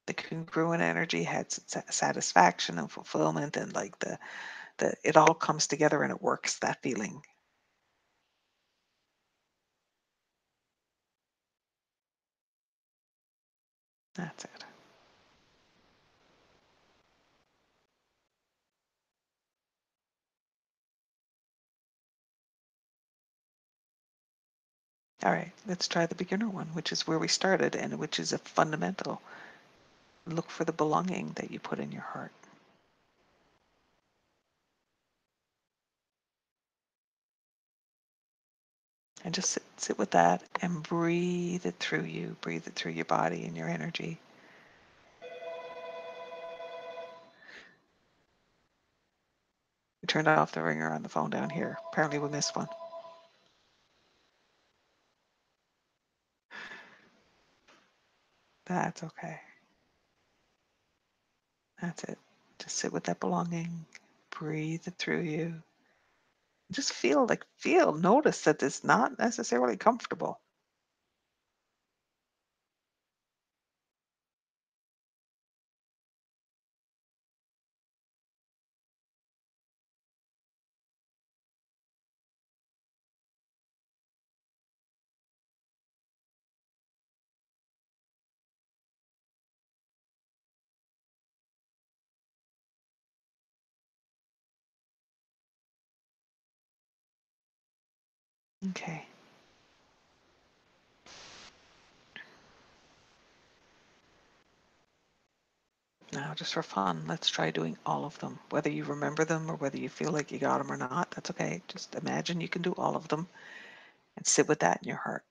Speaker 1: The congruent energy had satisfaction and fulfillment and like the it all comes together and it works, that feeling. That's it. All right, let's try the beginner one, which is where we started and which is a fundamental. Look for the belonging that you put in your heart. And just sit with that and breathe it through you. Breathe it through your body and your energy. We turned off the ringer on the phone down here. Apparently we missed one. That's okay. That's it. Just sit with that belonging. Breathe it through you. Just notice that it's not necessarily comfortable. Okay. Now, just for fun, let's try doing all of them. Whether you remember them or whether you feel like you got them or not, that's okay. Just imagine you can do all of them and sit with that in your heart.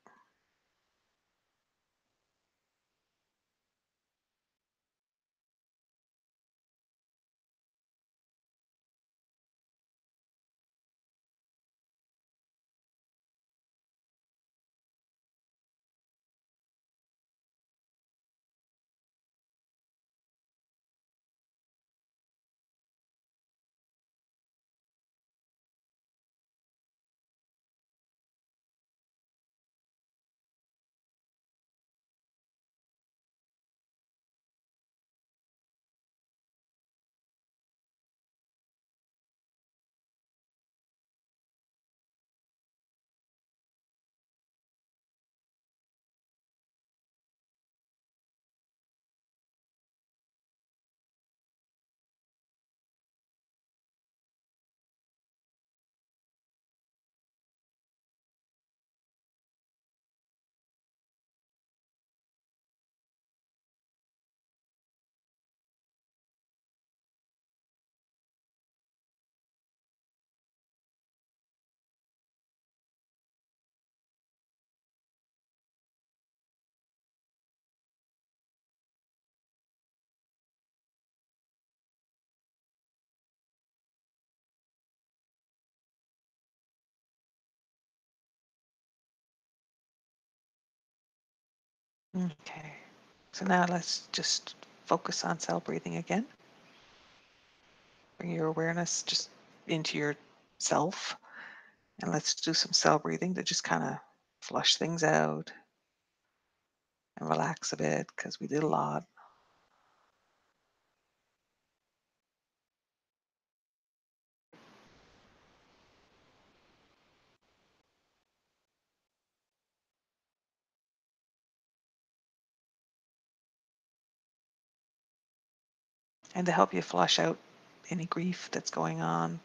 Speaker 1: Okay. So now let's just focus on cell breathing again. Bring your awareness just into yourself. And let's do some cell breathing to just kind of flush things out and relax a bit because we did a lot. And to help you flush out any grief that's going on,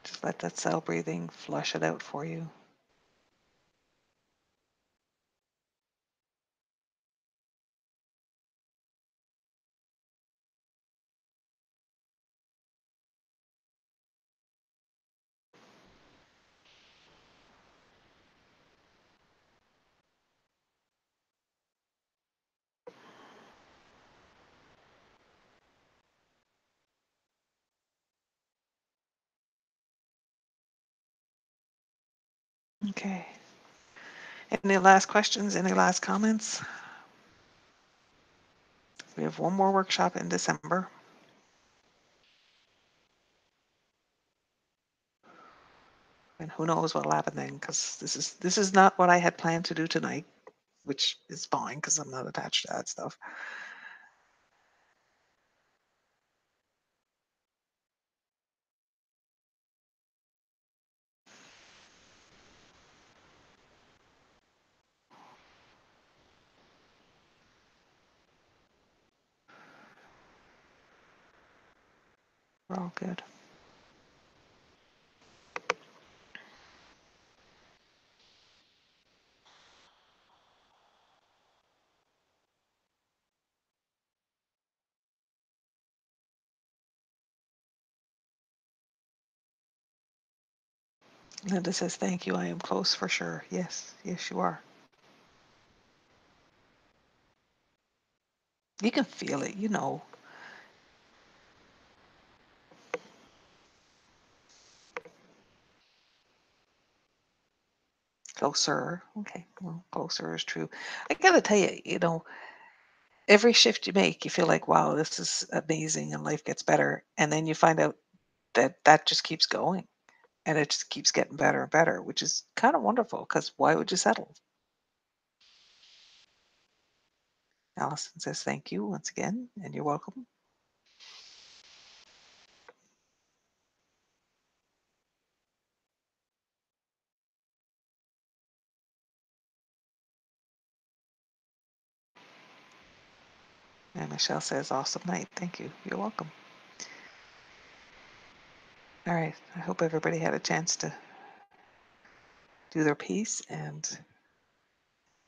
Speaker 1: just let that cell breathing flush it out for you. Okay. Any last questions? Any last comments? We have one more workshop in December. And who knows what'll happen then, because this is not what I had planned to do tonight, which is fine because I'm not attached to that stuff. We're all good. Linda says, thank you. I am close for sure. Yes, yes, you are. You can feel it, you know. Closer. Okay, well, closer is true. I gotta tell you, every shift you make, you feel like, wow, this is amazing and life gets better. And then you find out that that just keeps going and it just keeps getting better and better, which is kind of wonderful because why would you settle? Allison says, thank you once again, and you're welcome. And Michelle says, awesome night. Thank you. You're welcome. All right. I hope everybody had a chance to do their piece. And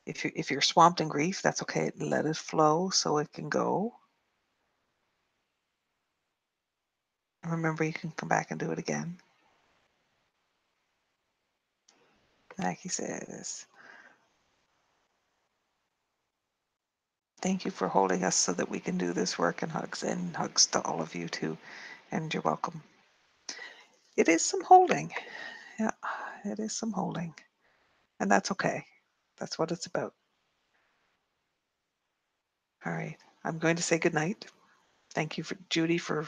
Speaker 1: if you're swamped in grief, that's okay. Let it flow so it can go. And remember, you can come back and do it again. Mackie says, thank you for holding us so that we can do this work, and hugs to all of you too. And you're welcome. It is some holding. Yeah, it is some holding. And that's okay. That's what it's about. All right. I'm going to say goodnight. Thank you for Judy for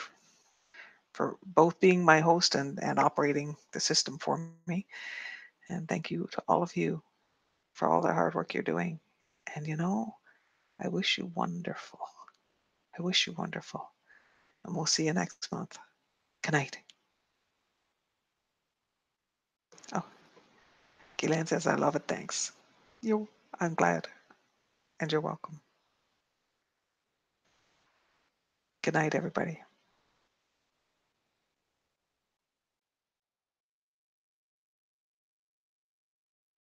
Speaker 1: both being my host and operating the system for me. And thank you to all of you for all the hard work you're doing. And I wish you wonderful. I wish you wonderful. And we'll see you next month. Good night. Oh, Guylaine says, I love it. Thanks. I'm glad. And you're welcome. Good night, everybody.